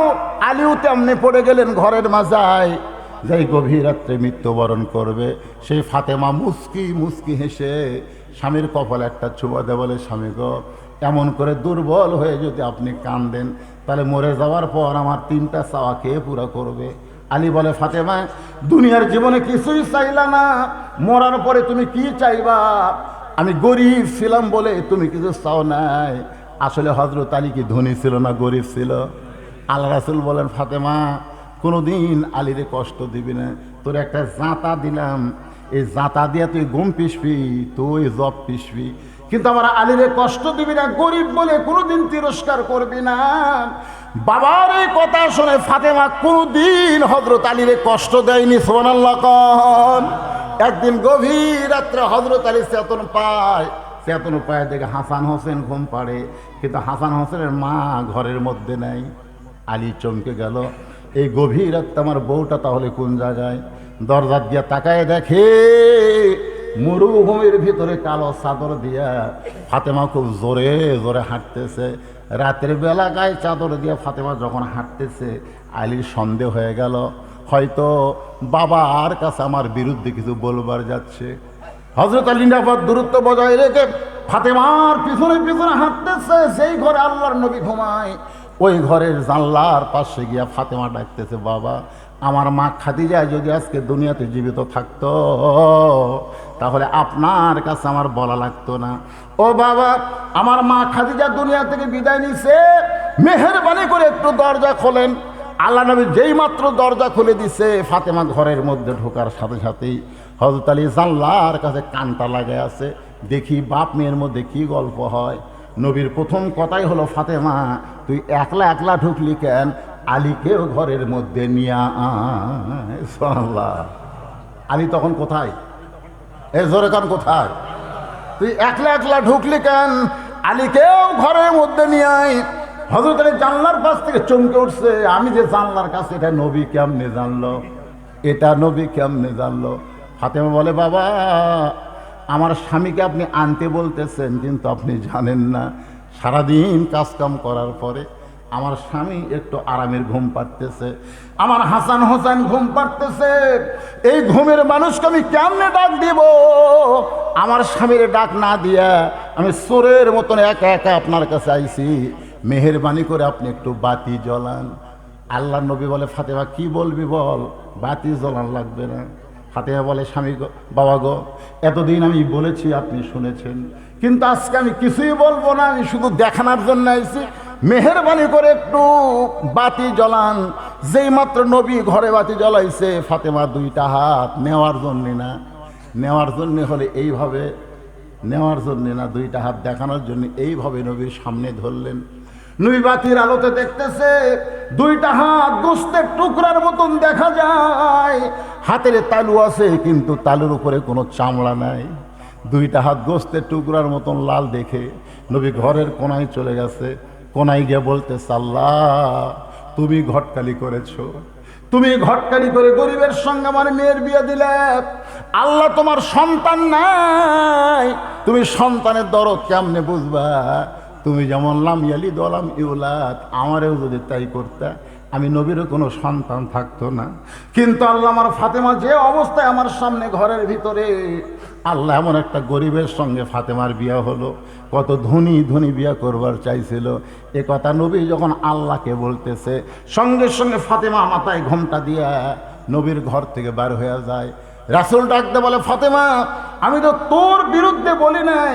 আলীও তেমনি পড়ে গেলেন ঘরের মাঝায়। যেই গভীর রাত্রে মৃত্যুবরণ করবে সেই ফাতেমা মুস্কি মুস্কি হেসে স্বামীর কপালে একটা চুমা দেয়, বলে, স্বামী গো, এমন করে দুর্বল হয়ে যদি আপনি কাঁদেন তাহলে মরে যাওয়ার পর আমার 3টা চাওয়া কে পুরা করবে? আলী বলে, ফাতেমা দুনিয়ার জীবনে কিছুই চাইলা না, মরার পরে তুমি কি চাইবা? আমি গরিব ছিলাম বলে তুমি কিছু চাও নাই। আসলে হযরত আলী কি ধনী ছিল না গরিব ছিল? আল্লাহ রাসূল বলেন, ফাতেমা কোনোদিন আলীরে কষ্ট দিবি না, তোর একটা জাঁতা দিলাম, এই জাঁতা দিয়ে তুই গম পিসবি, তুই জব পিসবি, কিন্তু আমার আলীরে কষ্ট দিবি না, গরিব বলে কোনোদিন তিরস্কার করবি না। বাবার এই কথা শুনে ফাতেমা কোনোদিন হযরত আলীরে কষ্ট দেয়নি। সুবহানাল্লাহ কোন। একদিন গভীর রাত্রে হযরত আলী চেতন পায় দেখে হাসান হোসেন ঘুম পাড়ে, কিন্তু হাসান হোসেনের মা ঘরের মধ্যে নাই। আলী চমকে গেল, এই গভীর রাত্রে আমার বউটা তাহলে কোন জায়গায়? দরজা দিয়া তাকায় দেখে মরুভূমির ভিতরে কালো চাদর দিয়া ফাতেমা খুব জোরে জোরে হাঁটতেছে। রাতের বেলা গায়ে চাদর দিয়া ফাতেমা যখন হাঁটতেছে, আলীর সন্দেহ হয়ে গেল, হয়তো বাবার কাছে আমার বিরুদ্ধে কিছু বলবার যাচ্ছে। হযরত আলী নিরাপদ দূরত্ব বজায় রেখে ফাতেমার পিছনে পিছনে হাঁটতেছে। সেই ঘরে আল্লাহর নবী ঘুমায়, ওই ঘরের জানলার পাশে গিয়া ফাতেমা ডাকতেছে, বাবা, আমার মা খাদিজা যদি আজকে দুনিয়াতে জীবিত থাকতো তাহলে আপনার কাছে আমার বলা লাগতো না। ও বাবা, আমার মা খাদিজা দুনিয়া থেকে বিদায় নিছে, মেহেরবানি করে একটু দরজা খোলেন। আল্লাহ নবী যেই মাত্র দরজা খুলে দিছে, ফাতেমা ঘরের মধ্যে ঢোকার সাথে সাথেই হযরত আলী জানলার কাছে কানটা লাগায় আছে, দেখি বাপ মেয়ের মধ্যে কি গল্প হয়। নবীর প্রথম কথাই হলো, ফাতেমা তুই একলা একলা ঢুকলি কেন, আলীকেও ঘরের মধ্যে নিয়ে আয়। সুবহানাল্লাহ। আলী তখন কোথায়? এ জোরে কান, কোথায়? তুই একলা একলা ঢুকলি কেন, আলীকেও ঘরের মধ্যে নিয়ে আয়। হযরত আলী জানলার পাশ থেকে চমকে উঠছে, আমি যে জানলার কাছে, এটা নবী কেমনে জানলো, এটা নবী কেমনে জানলো? ফাতেমা বলে, বাবা আমার স্বামীকে আপনি আনতে বলতেছেন, কিন্তু আপনি জানেন না সারাদিন কাজকাম করার পরে আমার স্বামী একটু আরামের ঘুম পাড়তেছে, আমার হাসান হোসেন ঘুম পাড়তেছে। এই ঘুমের মানুষকে আমি কেমনে ডাক দিব? আমার স্বামীর ডাক না দিয়া আমি চোরের মতন একা একা আপনার কাছে আইছি, মেহেরবানি করে আপনি একটু বাতি জ্বলান। আল্লাহ নবী বলে, ফাতেমা কি বলবি বল, বাতি জ্বলান লাগবে না। ফাতেমা বলে, স্বামী গো, বাবা গো, এতদিন আমি বলেছি আপনি শুনেছেন, কিন্তু আজকে আমি কিছুই বলবো না, আমি শুধু দেখানোর জন্য আইছি, মেহেরবানি করে একটু বাতি জ্বলান। যেই মাত্র নবী ঘরে বাতি জ্বলাইছে, ফাতেমা দুইটা হাত নেওয়ার জন্যে না, নেওয়ার জন্যে হলে এইভাবে, নেওয়ার জন্যে না, দুইটা হাত দেখানোর জন্য এইভাবে নবীর সামনে ধরলেন। নবী বাতির আলোতে দেখতেছে দুইটা হাত গোস্তের টুকরার মতন দেখা যায়, হাতের তালু আছে কিন্তু তালুর উপরে কোনো চামড়া নাই। দুইটা হাত গোস্তের টুকরার মতন লাল দেখে নবী ঘরের কোনায় চলে গেছে। কোনায় গিয়ে বলতেছে, আল্লাহ তুমি ঘটকালি করেছো, তুমি ঘটকালি করে গরিবের সঙ্গে আমার মেয়ের বিয়ে দিলে। আল্লাহ তোমার সন্তান নাই, তুমি সন্তানের দরদ কেমনে বুঝবা? তুমি যেমন লাম ইয়ালিদ ওয়া লাম ইউলাদ, আমারেও যদি তাই করতে আমি নবীরও কোনো সন্তান থাকতো না। কিন্তু আল্লাহ আমার ফাতেমা যে অবস্থায় আমার সামনে ঘরের ভিতরে, আল্লাহ এমন একটা গরিবের সঙ্গে ফাতেমার বিয়ে হলো। কত ধনী ধনী বিয়ে করবার চাইছিল, এ কথা নবী যখন আল্লাহকে বলতেছে, সঙ্গে সঙ্গে ফাতেমা মাথায় ঘোমটা দিয়া নবীর ঘর থেকে বার হয়ে যায়। রাসূল ডাকতে বলে, ফাতেমা আমি তো তোর বিরুদ্ধে বলি নাই,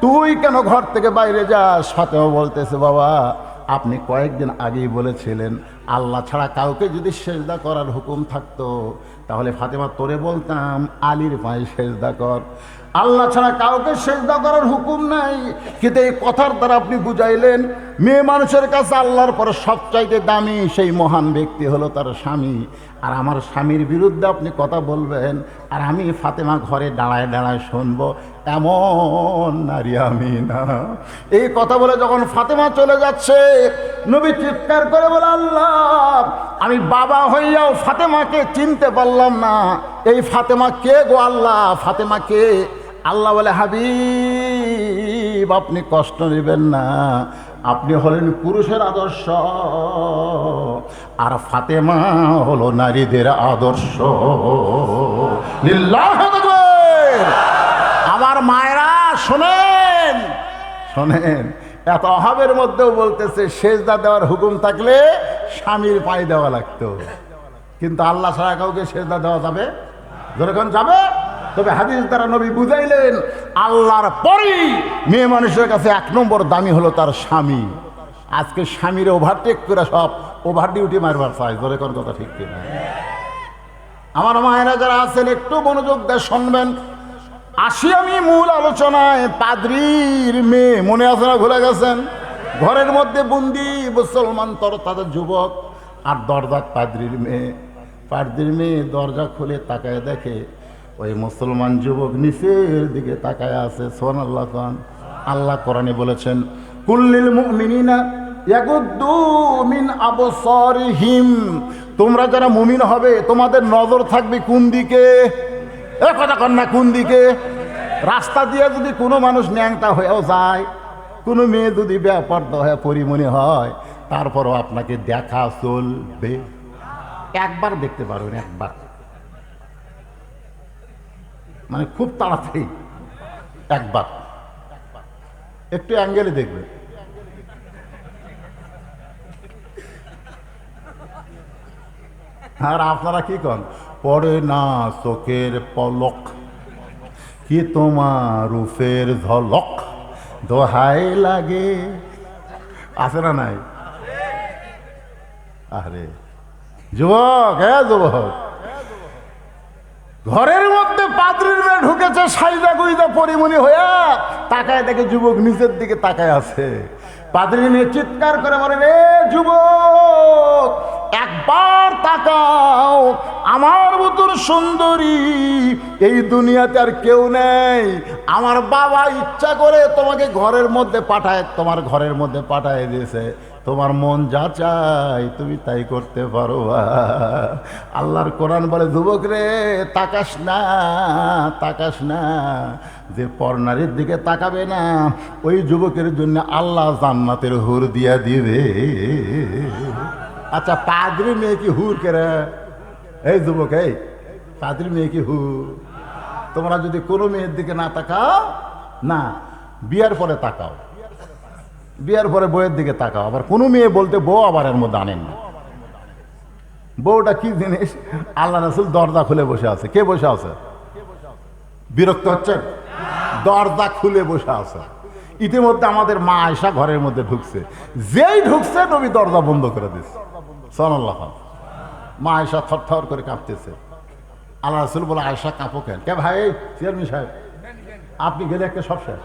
তুই কেন ঘর থেকে বাইরে যাস? ফাতেমা বলতেছে, বাবা আপনি কয়েকদিন আগেই বলেছিলেন আল্লাহ ছাড়া কাউকে যদি সেজদা করার হুকুম থাকতো, তাহলে ফাতেমা তোরে বলতাম আলীর পায়ে সেজদা কর। আল্লাহ ছাড়া কাউকে সেজদা করার হুকুম নাই, কিন্তু এই কথার দ্বারা আপনি বুঝাইলেন মেয়ে মানুষের কাছে আল্লাহর পর সবচাইতে দামি সেই মহান ব্যক্তি হলো তার স্বামী, আর আমার স্বামীর বিরুদ্ধে আপনি কথা বলবেন, আর আমি ফাতেমা ঘরে দাঁড়ায় দাঁড়ায় শুনবো, এমন নারী আমি না। এই কথা বলে যখন ফাতেমা চলে যাচ্ছে, নবী চিৎকার করে বলে, আল্লাহ আমি বাবা হইয়াও ফাতেমাকে চিনতে পারলাম না, এই ফাতেমা কে গো আল্লাহ, ফাতেমা কে? আল্লাহ বলে, হাবিব আপনি কষ্ট নেবেন না, আপনি হলেন পুরুষের আদর্শ, আর ফাতেমা হলো নারীদের আদর্শ। লিল্লাহু আকবার। আমার মায়েরা শোনেন, শোনেন, এত অভাবের মধ্যেও বলতেছে সেজদা দেওয়ার হুকুম থাকলে স্বামীর পায়ে দেওয়া লাগতো, কিন্তু আল্লাহ ছাড়া কাউকে সেজদা দেওয়া যাবে? যখন যাবে, তবে হাদিস দ্বারা নবী বুঝাইলেন আল্লাহর পরেই মেয়ে মানুষের কাছে এক নম্বর দামি হলো তার স্বামী। আজকে স্বামীর ওভারটেক করে সব ওভার ডিউটি মারবার চাই, ধরে কোন কথা ঠিক কিনা? আমার মায়েরা যারা আছেন একটু মনোযোগ দিয়ে শুনবেন। আসি আমি মূল আলোচনায়। পাদ্রীর মেয়ে মনে আছে না, ভুলে গেছেন? ঘরের মধ্যে বন্দি মুসলমান তর তাদের যুবক, আর দরজার পাদ্রীর মেয়ে। পাদ্রীর মেয়ে দরজা খুলে তাকায় দেখে ওই মুসলমান যুবক নিচের দিকে তাকায় আছে। সুবহানাল্লাহ। আল্লাহ কোরআনে বলেছেন, কুল্লিল মুমিনিনা ইয়াগুদ্দু মিন আবসারিহিম, তোমরা যারা মুমিন হবে তোমাদের নজর থাকবে কোন দিকে? এ কথা কন না, কোন দিকে? রাস্তা দিয়ে যদি কোনো মানুষ ন্যাংটা হয়েও যায়, কোনো মেয়ে যদি বেপরদা হয়ে পরিমণি হয়, তারপরও আপনাকে দেখা চলবে। একবার দেখতে পারবেন, একবার, মানে খুব তাড়াতাড়ি একবার একটু অ্যাঙ্গেলে দেখবেন। আর আপনারা কি কন? পড়ে না চোখের পলক, কি তোমার রূপের ঝলক, দোহাই লাগে। আছে না নাই? আরে যুবক, হ্যাঁ যুবক, ঘরের মধ্যে পাদ্রীর মেয়ে ঢুকেছে সাইদা গুইদা পরিমণি হইয়া, তাকায় দেখে যুবক নিচের দিকে তাকায় আছে। পাদ্রী মেয়ে চিৎকার করে বলে, রে যুবক, একবার তাকাও, আমার মতন সুন্দরী এই দুনিয়াতে আর কেউ নেই। আমার বাবা ইচ্ছা করে তোমাকে ঘরের মধ্যে পাঠায়, তোমার ঘরের মধ্যে পাঠায় দিয়েছে। তোমার মন যা চায় তুমি তাই করতে পারো। আল্লাহর কোরআন বলে, যুবক রে তাকাস না, তাকাস না। যে পরনারীর দিকে তাকাবে না ওই যুবকের জন্য আল্লাহ জান্নাতের হুর দিয়া দিবে। আচ্ছা, পাদ্রী মেয়ে কি হুর কেরে? এই যুবক, এই পাদ্রী মেয়ে কি হুর? তোমরা যদি কোনো মেয়ের দিকে না তাকাও না, বিয়ার পরে তাকাও, বিয়ার পরে বউয়ের দিকে তাকাও। আবার কোনো মেয়ে বলতে বউ আবার এর মধ্যে আনেন না। বউটা কি জিনিস? আল্লাহ রাসূল দরজা খুলে বসে আছে। কে বসে আছে? বিরক্ত হচ্ছেন? দরজা খুলে বসে আছে। ইতিমধ্যে আমাদের মা আয়েশা ঘরের মধ্যে ঢুকছে। যেই ঢুকছে নবী দরজা বন্ধ করে দিচ্ছে। সুবহানাল্লাহ। মা আয়েশা থরথর করে কাঁপতেছে। আল্লাহ রাসূল বলে, আয়েশা কাঁপো কেন? কে ভাই? চেয়ারম্যান সাহেব, আপনি গেলে একটা সব শেষ।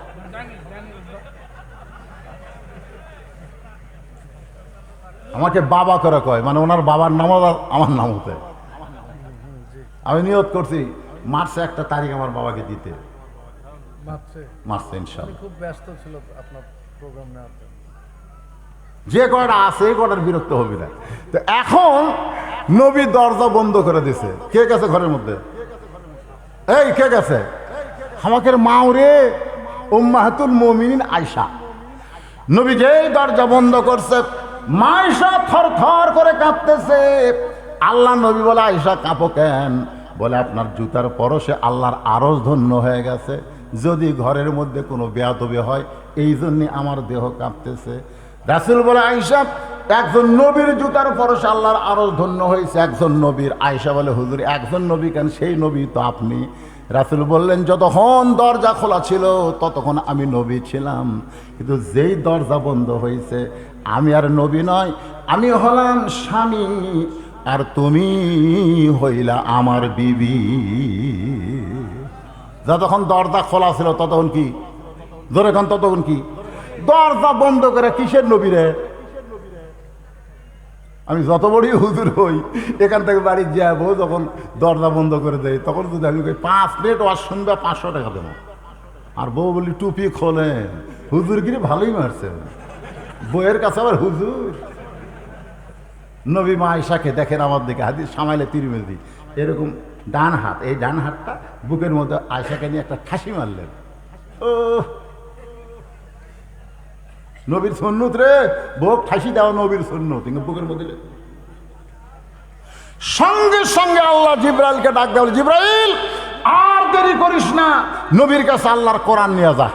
আমাকে বাবা করে কয়, মানে ওনার বাবার নাম আমার নাম হতে। আমি নিয়ত করছি মার্চে একটা তারিখ আমার বাবাকে দিতে। মার্চে ইনশাআল্লাহ। খুব ব্যস্ত ছিল আপনার প্রোগ্রাম নেওয়াতে। যে কয়টা আছে এই কয়টার বিরক্ত হবি না। তো এখন নবী দরজা বন্ধ করে দিছে। কে গেছে ঘরের মধ্যে? এই কে গেছে? আমাকে মাও রে, উম্মাহাতুল মুমিনিন আয়েশা। নবী যেই দরজা বন্ধ করছে, মা আয়েশা থরথর করে কাঁপতেছে। আল্লাহ নবী বলে, আয়েশা কাঁপো কেন? বলে, আপনার জুতার পরশে আল্লাহর আরশ ধন্য হয়ে গেছে। যদি ঘরের মধ্যে কোনো বেয়াদবি হয় এই জন্যে আমার দেহ কাঁপতেছে। রাসূল বলে, আয়েশা, একজন নবীর জুতার পরশে আল্লাহর আরশ ধন্য হয়েছে, একজন নবীর। আয়েশা বলে, হুজুর একজন নবী কেন? সেই নবী তো আপনি। রাসূল বললেন, যতক্ষণ দরজা খোলা ছিল ততক্ষণ আমি নবী ছিলাম, কিন্তু যেই দরজা বন্ধ হয়েছে আমি আর নবী নয়, আমি হলাম স্বামী, আর তুমি হইলা আমার বিবি। যতক্ষণ দরজা খোলা ছিল ততক্ষণ কি? ধরে এখন ততক্ষণ কি? দরজা বন্ধ করে কিসের নবী রে? আমি যত বড়ই হুজুর হই, এখান থেকে বাড়ি যাবো, যখন দরজা বন্ধ করে দেয় তখন যদি আমি 5 মিনিট ওয়াজ শুনবে 500 টাকা দেবো। আর বউ বলি, টুপি খোলেন। হুজুরগিরি ভালোই মারছে, বইয়ের কাছে আবার হুজুর। নবী মা আয়েশাকে দেখেন আমার দিকে, হাদিস সামাইলে তিরমিজি, এরকম ডান হাত, এই ডান হাতটা বুকের মধ্যে আয়েশাকে নিয়ে একটা ঠাসি মারলেন। ও নবীর সুন্নত রে, বুক ঠাসি দেওয়া নবীর সুন্নত, কিন্তু বুকের মধ্যে। সঙ্গে সঙ্গে আল্লাহ জিবরাইলকে ডাক দেওয়া, জিবরাইল আর দেরি করিস না, নবীর কাছে আল্লাহর কোরআন নিয়ে যা।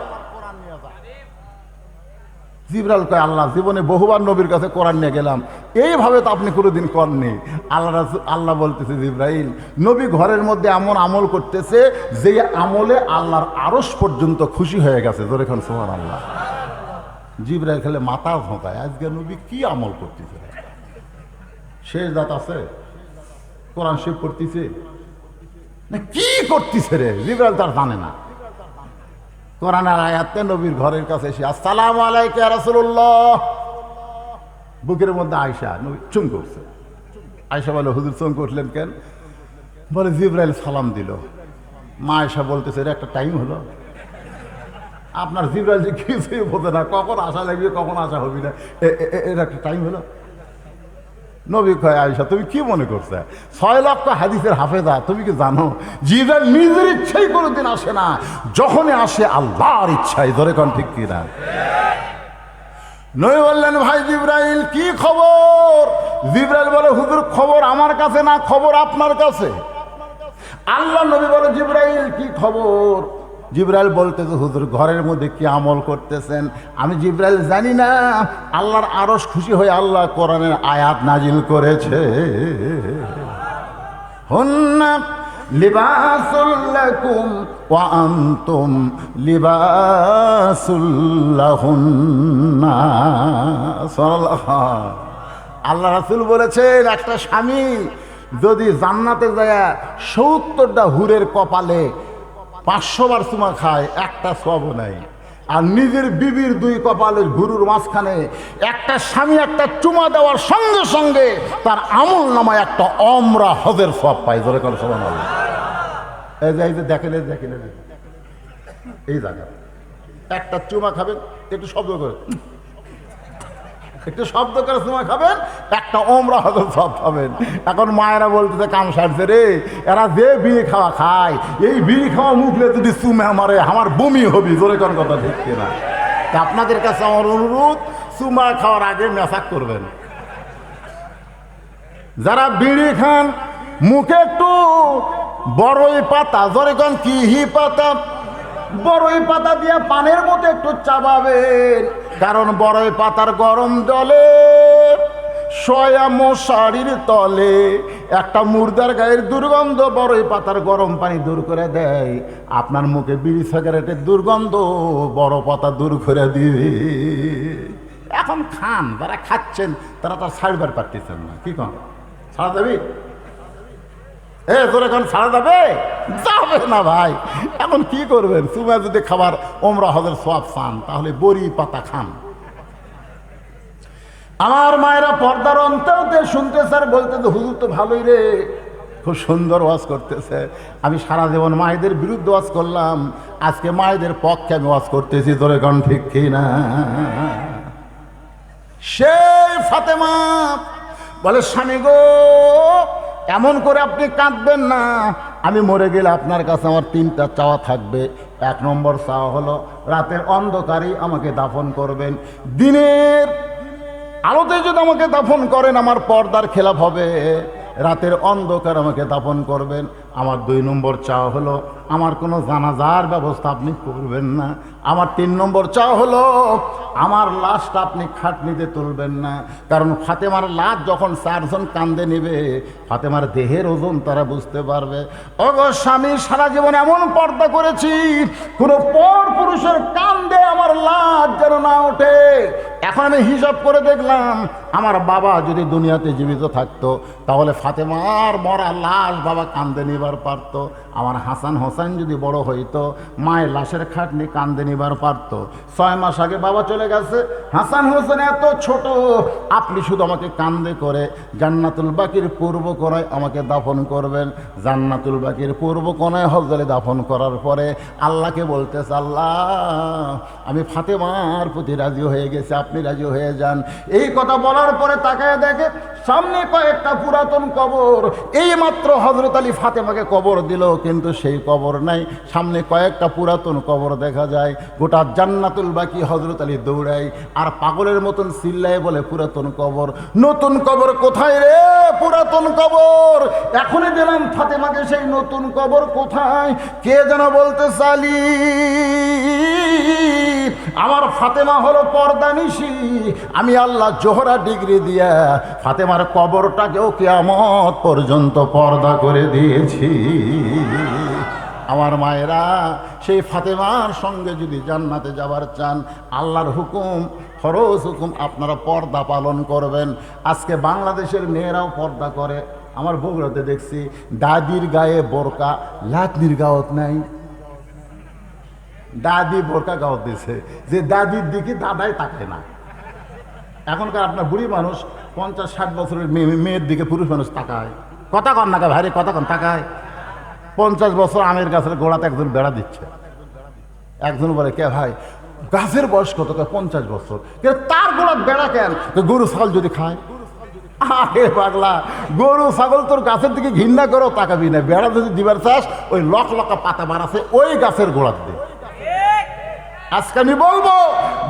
জিবরাইল কয়, আল্লাহ জীবনে বহুবার নবীর কাছে কোরআন নিয়ে গেলাম, এইভাবে তো আপনি কোনোদিন করেননি। আল্লাহ বলতেছে, জিবরাইল নবী ঘরের মধ্যে এমন আমল করতেছে যে আমলে আল্লাহর আরশ পর্যন্ত খুশি হয়ে গেছে। ধরে এখন সুবহানাল্লাহ। জিবরাইল খেলে মাথা ঝোঁকায়, আজকে নবী কি আমল করতেছে? শেষ দাঁত আছে, কোরআন শরীফ পড়তেছে না, কি করতেছে রে? জিবরাইল তার জানে না। কোরআনের আয়াতে নবীর ঘরের কাছে এসে, আসসালামু আলাইকা ইয়া রাসূলুল্লাহ। বুকের মধ্যে আয়েশা, নবী চুম করছে। আয়েশা বলে, হুজুর চুম করলেন কেন? বলে, জিবরাইল সালাম দিল। মা আয়েশা বলতেছে, এর একটা টাইম হলো? আপনার জিবরাইল যে কিছুই বোঝে না, কখন আশা লাগবে কখন আশা হবি না, এর একটা টাইম হলো? নবী কয়, আয়েশা তুমি কি মনে করছে? 6 লক্ষ হাদিসের হাফেজা, তুমি কি জানো জিবরাইল নিজের ইচ্ছাই কোনোদিন আসে না, যখনই আসে আল্লাহর ইচ্ছাই। ধরে কোন ঠিক কিনা? নবী বললেন, ভাই জিবরাইল কি খবর? জিবরাইল বলে, হুজুর খবর আমার কাছে না, খবর আপনার কাছে। আল্লাহ নবী বলে, জিবরাইল কি খবর? জিবরাইল বলতেছে, হুজুর ঘরের মধ্যে কি আমল করতেছেন? আমি জিবরাইল জানি না, আল্লাহর আরশ খুশি হয়ে আল্লাহ কোরআনের আয়াত নাজিল করেছে। হুন্না লিবাসুল লাকুম ওয়া আনতুম লিবাসুল লাহুন্না। সাল্লাল্লাহু। আল্লাহ রাসূল বলেছেন, একটা স্বামী যদি জান্নাতে যায় 70টা হুরের কপালে 500 বার চুমা খায়, একটা সওয়াবও নাই। আর নিজের বিবির দুই কপালের গুরুর মাঝখানে একটা স্বামী একটা চুমা দেওয়ার সঙ্গে সঙ্গে তার আমল নামায় একটা অমরা হজের সব পায়, জোরে করে সবাই বলে। এই যে দেখেন এই জায়গা একটা চুমা খাবেন, একটু শব্দ করে চুমা খাবেন, একটা ওমরা হজর সব পাবেন। এখন মায়েরা বলতেছে কাম সারছে রে, এরা যে বিড়ি খাওয়া খায়, এই বিড়ি খাওয়া মুখলে যদি চুমে আমারে আমার বমি হবি, জোরে কোন কথা ঠিক কিনা? তা আপনাদের কাছে আমার অনুরোধ, চুমা খাওয়ার আগে মেসাক করবেন। যারা বিড়ি খান মুখে একটু বড়ই পাতা, জোরে কোন কি পাতা, বড়ই পাতা দিয়ে পানের মতো একটু চাবাবেন, কারণ বড়ই পাতার গরম জলে সয়া মশারির তলে একটা মুর্দার গায়ের দুর্গন্ধ বড়ই পাতার গরম পানি দূর করে দেয়। আপনার মুখে বিড়ি সিগারেটের দুর্গন্ধ বড় পাতা দূর করে দিবে। এখন খান, যারা খাচ্ছেন তারা তার ছাড়বার পারতেছেন না। কি কন ছাড়া যাবি? তোর এখন ছাড়া যাবে? যাবে না ভাই। এখন কি করবেন? চুমা যদি খাবার ওমরা হজের সওয়াব চান তাহলে বড়ি পাতা খান। আমার মায়েরা পর্দার অন্তরতে শুনতে স্যার বলতে, হুজুর তো ভালোই রে, খুব সুন্দর ওয়াজ করতেছে। আমি সারা জীবন মায়েদের বিরুদ্ধে ওয়াজ করলাম, আজকে মায়েদের পক্ষে আমি ওয়াজ করতেছি, তোর এখন ঠিক কিনা? সেই ফাতেমা বলে, স্বামী গো এমন করে আপনি কাঁদবেন না, আমি মরে গেলে আপনার কাছে আমার 3টা চাওয়া থাকবে। 1 নম্বর চাওয়া হলো রাতের অন্ধকারেই আমাকে দাফন করবেন। দিনের আলোতে যদি আমাকে দাফন করেন আমার পর্দার খেলাপ হবে, রাতের অন্ধকার আমাকে দাফন করবেন। আমার 2 নম্বর চাওয়া হলো আমার কোনো জানাজার ব্যবস্থা আপনি করবেন না। আমার 3 নম্বর চাওয়া হলো আমার লাশটা আপনি খাটনিতে তুলবেন না, কারণ ফাতেমার লাশ যখন 4 জন কান্দে নেবে ফাতেমার দেহের ওজন তারা বুঝতে পারবে। ওগো স্বামী, সারা জীবন এমন পর্দা করেছি, কোনো পর পুরুষের কান্দে আমার লাশ যেন না ওঠে। এখন আমি হিসাব করে দেখলাম, আমার বাবা যদি দুনিয়াতে জীবিত থাকতো তাহলে ফাতেমার মরা লাশ বাবা কান্দে নিবার পারতো। আমার হাসান হোসেন যদি বড় হইতো মায়ের লাশের খাটনি কান্দে নিবার পারতো। 6 মাস আগে বাবা চলে গেছে, হাসান হোসেন এত ছোট, আপনি শুধু আমাকে কান্দে করে জান্নাতুল বাকির পূর্ব কোণায় আমাকে দাফন করবেন। জান্নাতুল বাকির পূর্ব কোণায় হজরে দাফন করার পরে আল্লাহকে বলতেছে, আল্লাহ আমি ফাতেমার প্রতি রাজি হয়ে গেছি, আপনি রাজি হয়ে যান। এই কথা বলার পরে তাকায় দেখে সামনে কয়েকটা পুরাতন কবর। এই মাত্র হযরত আলী ফাতেমাকে কবর দিল, কিন্তু সেই কবর নাই, সামনে কয়েকটা পুরাতন কবর দেখা যায়। গোটা জান্নাতুল বাকি হযরত আলী দৌড়ায় আর পাগলের মতন চিল্লায় বলে, পুরাতন কবর, নতুন কবর কোথায় রে? পুরাতন কবর এখনই দিলাম ফাতেমাকে, সেই নতুন কবর কোথায়? কে যেন বলতে চালি, আমার ফাতেমা হলো পর্দানিশী, আমি আল্লাহ জোহরা ডিগ্রি দিয়া ফাতেমার কবরটাকেও কিয়ামত পর্যন্ত পর্দা করে দিয়েছি। আমার মায়েরা, সেই ফাতেমার সঙ্গে যদি জান্নাতে যাবার চান, আল্লাহর হুকুম, ফরজ হুকুম, আপনারা পর্দা পালন করবেন। আজকে বাংলাদেশের মেয়েরাও পর্দা করে। আমার বগুড়াতে দেখছি দাদির গায়ে বোরকা, লাতনির গাওত নাই। দাদি বোরকা গাওত দিছে, যে দাদির দিকে দাদাই তাকায় না। এখনকার আপনার বুড়ি মানুষ 50-60 বছরের মেয়ের দিকে পুরুষ মানুষ তাকায়। কথা কন না ভাইরে, কথা কন, তাকায়। 50 বছর আমের গাছের গোড়াতে একজন বেড়া দিচ্ছে। একজন বলে, কে ভাই গাছের বয়স কত? 50 বছর। তার গোড়া বেড়া কেন? গরু ছাগল যদি খায়। আরে পাগলা, গরু ছাগল তোর গাছের দিকে ঘৃণা করো, তাকাবি না। বেড়া যদি দিবার চাস, ওই লকা পাতা বাড়াছে ওই গাছের গোড়ার দিয়ে। আজকে আমি বলবো,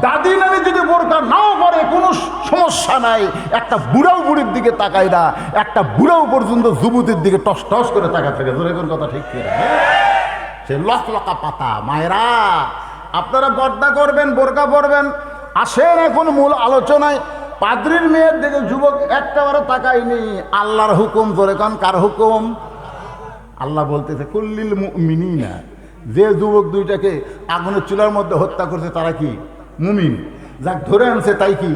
দাদি নানি যদি বোরকা নাও করে কোনো সমস্যা নাই, একটা বুড়াও বুড়ির দিকে তাকায় না, একটা বুড়াও পর্যন্ত যুবতীর দিকে টস টস করে তাকায় থাকে। জোরে কোন কথা ঠিক করে, সে লকা পাতা। মায়েরা, আপনারা পর্দা করবেন, বোরকা পরবেন। আসেন এখন মূল আলোচনায়। পাদ্রীর মেয়ের দিকে যুবক একটাবারও তাকায়নি। আল্লাহর হুকুম। জোরে কোন, কার হুকুম? আল্লাহ বলতেছে, কুল্লিল মুমিনিনা, যে যুবক দুইটাকে আগুনের চুলার মধ্যে হত্যা করছে তারা কি মুমিন? যাক ধরে আনছে তাই কি?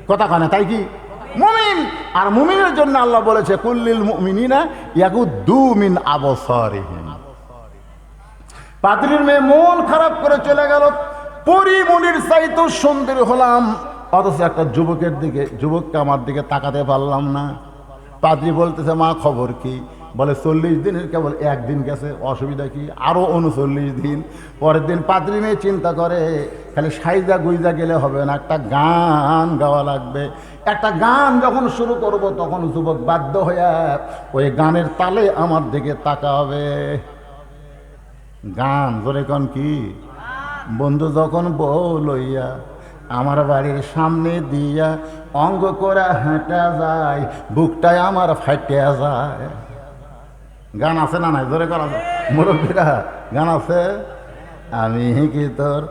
কথা কানে, তাই কি মুমিন? আর মুমিনের জন্য আল্লাহ বলেছে, কুল্লিল মুমিনিনা ইয়াগুদ্দু মিন আবসারিহিম। পাদ্রীর মেয়ে মন খারাপ করে চলে গেল। পরিমণির চাইতেও সুন্দর হলাম, অথচ একটা যুবককে আমার দিকে তাকাতে পারলাম না। পাদ্রী বলতেছে, মা খবর কি? বলে 40 দিনের কেবল একদিন গেছে, অসুবিধা কি? আরো 39 দিন। পরের দিন পাদ্রী মেয়ে চিন্তা করে, খালি সাইজা গুইজা গেলে হবে না, একটা গান গাওয়া লাগবে। একটা গান যখন শুরু করব তখন যুবক বাধ্য হয়ে ওই গানের তালে আমার দিকে তাকাবে। গান জোরে কন কি? বন্ধু যখন বউ লইয়া আমার বাড়ির সামনে দিয়া অঙ্গ করে হাঁটা যায়, বুকটায় আমার ফাটিয়া যায়। গান আছে না নাই? জোরে করা মুরব্বীরা, গান আছে। আমি কি তোর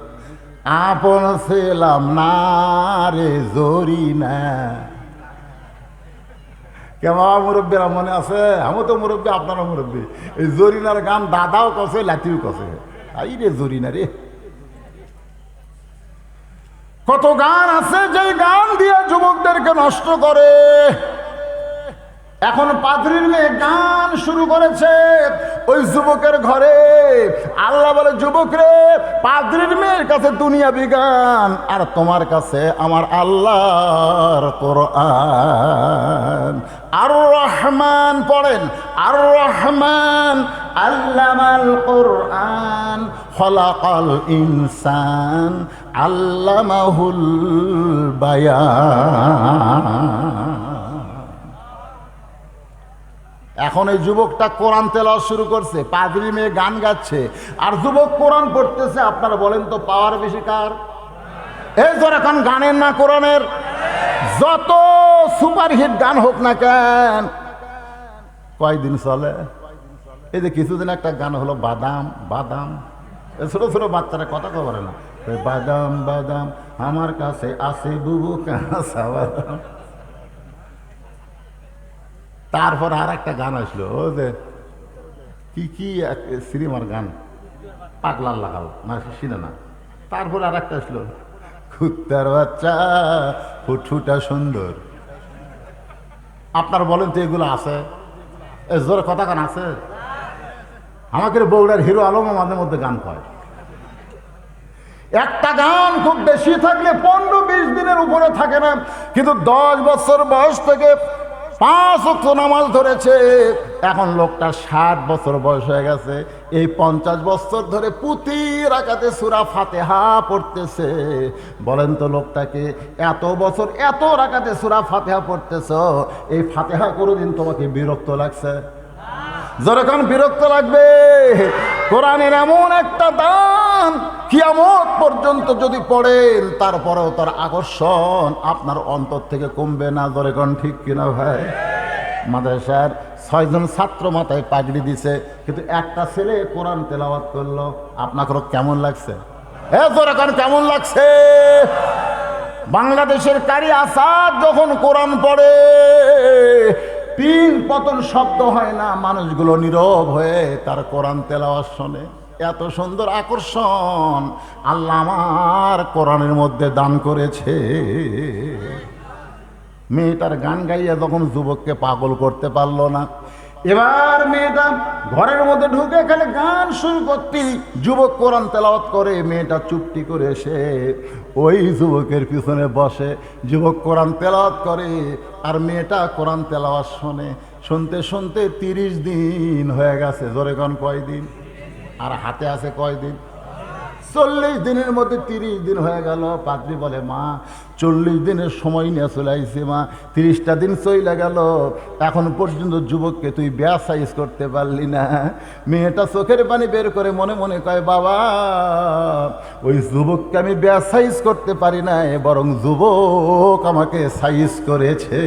আপন ছিলাম না রে জরিনা। কেমন মুরব্বীরা মনে আছে? আমি তো মুরব্বী, আপনারা মুরব্বী। এই জরিনার গান দাদাও কছে, লাতিও কছে। আই রে জরিনা রে। কত গান আছে যে গান দিয়ে যুবকদেরকে নষ্ট করে। এখন পাদ্রীর মেয়ে গান শুরু করেছে ওই যুবকের ঘরে। আল্লাহ বলে, যুবক রে, পাদ্রীর মেয়ের কাছে দুনিয়াবি গান, আর তোমার কাছে আমার আল্লাহর কোরআন। আর রহমান পড়েন, আর রহমান আল্লামাল কোরআন খলাকাল ইনসান আল্লামাহুল বায়ান। এখন এই যুবকটা কোরআন তেলাওয়াত শুরু করছে, পাদ্রী মেয়ে গান গাচ্ছে, আর যুবক কোরআন পড়তেছে। আপনারা বলেন তো পাওয়ার বেশি কার? এই ধর এখন গানের না কোরআনের? যত সুপারহিট গান হোক না কেন, কয়দিন চলে? এই যে কিছুদিন একটা গান হলো বাদাম বাদাম, ছোট ছোট বাচ্চারা কথা বলে না, বাদাম বাদাম আমার কাছে আছে বুবু কাঁচা বাদাম। তারপর আর একটা গান আসলো, ও যে কি সিনেমার গান, পাগলার লাগাল না, শুনে না। তারপর আর একটা আসলো, কুত্তার বাচ্চা ফুটফুটা সুন্দর। আপনার বলেন তো এগুলো আছে? জোরে কথা গান আছে? আমাকে বগুড়ার হিরো আলম মাঝে মধ্যে গান কয়। একটা গান খুব বেশি থাকলে 15-20 দিনের উপরে থাকে না, কিন্তু 10 বছর বয়স থেকে 5 ওয়াক্ত নামাজ ধরেছে। এখন লোকটা 60 বছর বয়স হয়ে গেছে, এই 50 বছর ধরে প্রতি রাকাতে সূরা ফাতিহা পড়তেছে। বলেন তো লোকটাকে এত বছর এত রাকাতে সূরা ফাতিহা পড়তেছ, এই ফাতিহা কোনোদিন তোমাকে বিরক্ত লাগছে? যখন বিরক্ত লাগবে। কোরআনের এমন একটা দান, কিয়ামত পর্যন্ত যদি পড়েন তারপরেও তার আকর্ষণ আপনার অন্তর থেকে কমবে না। যখন ঠিক কিনা ভাই? মাদ্রাসার 6 জন ছাত্র মাথায় পাগড়ি দিছে, কিন্তু একটা ছেলে কোরআন তেলাওয়াত করলো। আপনাকে কেমন লাগছে? যখন কেমন লাগছে? বাংলাদেশের কারি আসাদ যখন কোরআন পড়ে, পিন পতন শব্দ হয় না, মানুষগুলো নীরব হয়ে তার কোরআন তেলাওয়াত শোনে। এত সুন্দর আকর্ষণ আল্লাহ আমার কোরআনের মধ্যে দান করেছে। মেয়েটার গান গাইয়া যখন যুবককে পাগল করতে পারলো না, এবার মেয়েটা ঘরের মধ্যে ঢুকে খালি গান শুরু করতেই যুবক কোরআন তেলাওয়াত করে। মেয়েটা চুপটি করে এসে ওই যুবকের পিছনে বসে, যুবক কোরআন তেলাওয়াত করে আর মেয়েটা কোরআন তেলাওয়াত শোনে। শুনতে শুনতে 30 দিন হয়ে গেছে। জোরে কোন কয়দিন? আর হাতে আছে কয়দিন? 40 দিনের মধ্যে 30 দিন হয়ে গেল। পাদ্রী বলে, মা 40 দিনের সময় নিয়ে চলে আইছে মা, 30টা দিন চলে গেল, এখন পর্যন্ত যুবককে তুই বিয়া সাইজ করতে পারলি না। মেয়েটা চোখের পানি বের করে মনে মনে কয়, বাবা ওই যুবককে আমি বিয়া সাইজ করতে পারি না, বরং যুবক আমাকে সাইজ করেছে।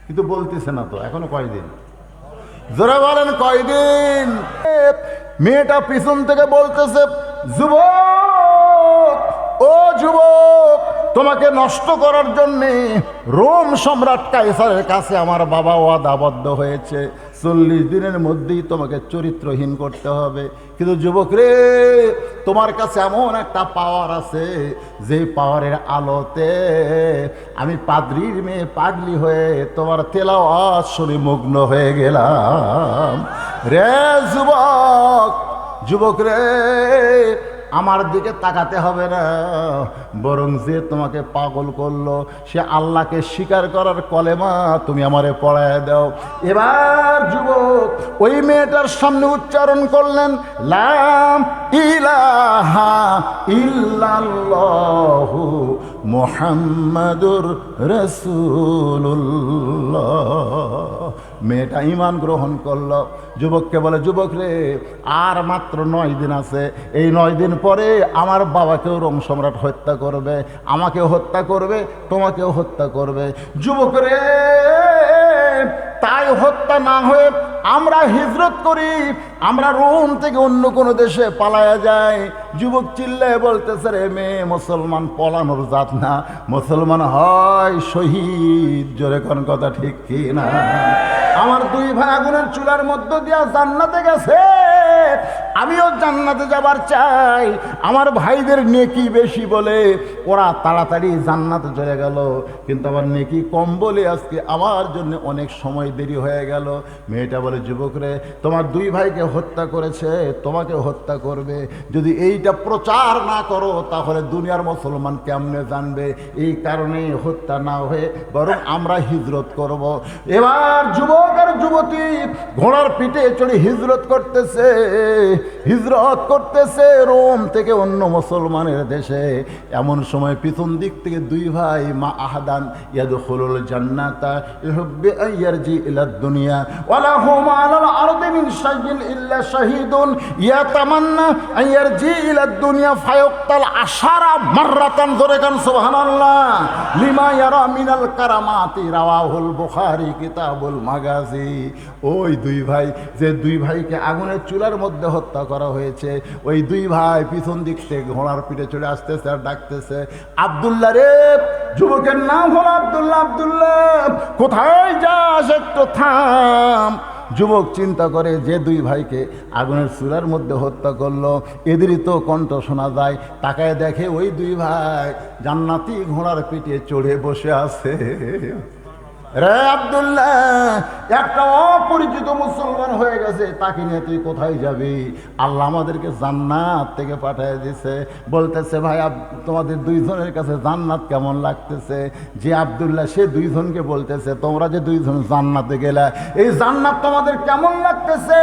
কিন্তু বলতেছে না তো এখনো কয়দিন? জোরে বলেন কয়দিন? মেয়েটা পিছন থেকে বলতেছে, যুবক ও যুবক, তোমাকে নষ্ট করার জন্যে রোম সম্রাট কাইসারের কাছে আমার বাবা ওয়াদাবদ্ধ হয়েছে, 40 দিনের মধ্যেই তোমাকে চরিত্রহীন করতে হবে। কিন্তু যুবক রে, তোমার কাছে এমন একটা পাওয়ার আছে, যে পাওয়ারের আলোতে আমি পাদ্রীর মেয়ে পাগলি হয়ে তোমার তেলাওয়াত শুনে মগ্ন হয়ে গেলাম। রে যুবক, যুবক রে, আমার দিকে তাকাতে হবে না, বরং যে তোমাকে পাগল করলো সে আল্লাহকে স্বীকার করার কলেমা তুমি আমারে পড়ায় দাও। এবার যুবক ওই মেয়েটার সামনে উচ্চারণ করলেন, লা ইলাহা ইল্লাল্লাহু মুহাম্মাদুর রাসূলুল্লাহ। মেয়েটা ঈমান গ্রহণ করলো। যুবককে বলে, যুবক রে, আর মাত্র 9 দিন আছে, এই 9 দিন পরে আমার বাবাকেও রোম সম্রাট হত্যা করবে, আমাকেও হত্যা করবে, তোমাকেও হত্যা করবে। যুবক রে, তাই হত্যা না হয়ে আমরা হিজরত করি, আমরা রোম থেকে অন্য কোনো দেশে পালায়া যাই। যুবক চিল্লায় বলতেছে, রে মেয়ে, মুসলমান পলানোর জাত না, মুসলমান হয় শহীদ। জোরে কোন কথা ঠিক কি না? আমার 2 ভাই আগুনের চুলার মধ্য দিয়া জান্নাতে গেছে, আমিও জান্নাতে যাবার চাই। আমার ভাইদের নেকি বেশি বলে ওরা তাড়াতাড়ি জান্নাতে চলে গেল, কিন্তু আমার নেকি কম বলে আজকে আমার জন্য অনেক সময় দেরি হয়ে গেল। মেয়েটা বলে, যুবক রে, তোমার 2 ভাইকে হত্যা করেছে, তোমাকে হত্যা করবে। যদি এইটা প্রচার না করো তাহলে দুনিয়ার মুসলমান কেমনে জানবে? এই কারণে হত্যা না হয়ে বরং আমরা হিজরত করব। এবার যুবক আর যুবতী ঘোড়ার পিঠে চড়ে হিজরত করতেছে রোম থেকে অন্য মুসলমানের দেশে। এমন সময় পিছন দিক থেকে 2 ভাই মা আহাদান ইয়াদখুলুল জান্নাতা ইহুব্বি আইয়ারজি ইলাদ দুনিয়া ওয়ালা হুম আলাল আরদি মিন শাইইন ইল্লা শাহীদুন ইয়াতামান্না আইয়ারজি ইলাদ দুনিয়া ফায়ুক্তাল আশারা মাররাতান। জোরে গান সুবহানাল্লাহ। লিমা ইয়ারা মিনাল কারামাতি রাওয়াহুল বুখারী কিতাবুল মাগাজি। ওই 2 ভাই, যে 2 ভাইকে আগুনের চুলার মধ্যে হত্যা করা হয়েছে, ওই 2 ভাই পিছন দিক থেকে ঘোড়ার পিঠে চলে আসতেছে আর ডাকতেছে, আব্দুল্লাহ রে। যুবকের নাম হলো আব্দুল্লাহ। আব্দুল্লাহ, কোথায় যাস? একটু থাম। যুবক চিন্তা করে, যে 2 ভাইকে আগুনের চুলার মধ্যে হত্যা করলো এদেরই তো কণ্ঠ শোনা যায়। তাকায় দেখে ওই 2 ভাই জান্নাতি ঘোড়ার পিঠে চড়ে বসে আছে। রে আব্দুল্লাহ, একটা অপরিচিত মুসলমান হয়ে গেছে, তাকে নিয়ে তুই কোথায় যাবি? আল্লাহ আমাদেরকে জান্নাত থেকে পাঠিয়ে দিছে। বলতেছে, ভাই তোমাদের 2 জনের কাছে জান্নাত কেমন লাগতেছে? যে আব্দুল্লাহ সে 2 জনকে বলতেছে, তোমরা যে 2 জন জান্নাতে গেলে, এই জান্নাত তোমাদের কেমন লাগতেছে?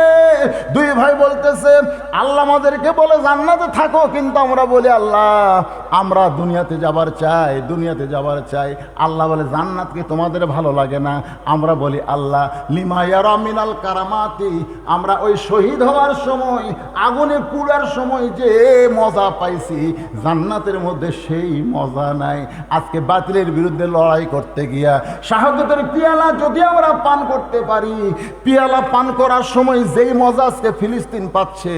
2 ভাই বলতেছে, আল্লাহ আমাদেরকে বলে জান্নাতে থাকো, কিন্তু আমরা বলি আল্লাহ আমরা দুনিয়াতে যাবার চাই, দুনিয়াতে যাবার চাই। আল্লাহ বলে, জান্নাতকে তোমাদের ভালো লাগে না? আমরা বলি আল্লাহ লিমা ইয়ারা মিনাল কারামাতি, আমরা ওই শহীদ হওয়ার সময়, আগুনে পুড়ার সময় যে মজা পাইছি, জান্নাতের মধ্যে সেই মজা নাই। আজকে বাতিলের বিরুদ্ধে লড়াই করতে গিয়া শাহাদাতের পিয়ালা যদি আমরা পান করতে পারি, পিয়ালা পান করার সময় যেই মজা আজকে ফিলিস্তিন পাচ্ছে,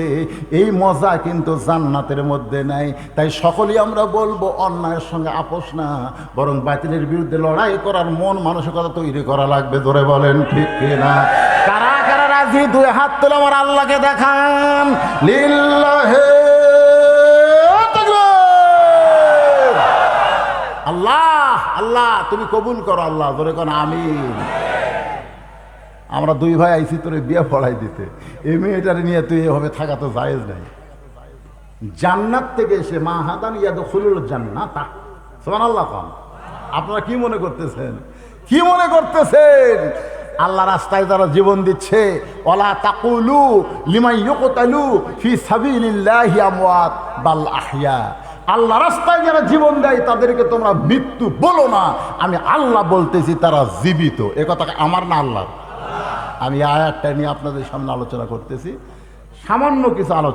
এই মজা কিন্তু জান্নাতের মধ্যে নাই। তাই সকলেই আমরা বলবো, অন্যায়ের সঙ্গে আপোষ না, বরং বাতিলের বিরুদ্ধে লড়াই করার মন মানসিকতা তৈরি করা লাগবে। ধরে বলেন ঠিক কিনা? কারা কারা রাজি? 2 হাত তুলে আমার আল্লাহকে দেখান। লিল্লাহি তাকবীর। আল্লাহ আল্লাহ তুমি কবুল করো আল্লাহ। ধরে কোন আমিন। আমরা 2 ভাই আইছি তোরে বিয়ে পড়াই দিতে, এই মেয়েটারে নিয়ে তুই এভাবে থাকা তো জায়েজ নাই। জান্নাত থেকে এসে মা হাদান ইয়াদখুলুল জান্নাতা। সুবহানাল্লাহ। আপনারা কি মনে করতেছেন? কি মনে করতেছেন? আল্লাহ রাস্তায় যারা জীবন দিচ্ছে, ওয়ালা তাকুলু লিমান ইউকতালু ফি সাবিলিল্লাহি আমওয়াত বাল আহইয়া। আল্লাহ রাস্তায় যারা জীবন দেয় তাদেরকে তোমরা মৃত্যু বলো না, আমি আল্লাহ বলতেছি তারা জীবিত। এ কথা আমার না আল্লাহ। আমি আয়াতটা নিয়ে আপনাদের সামনে আলোচনা করতেছি, সামান্য কিছু আলোচনা।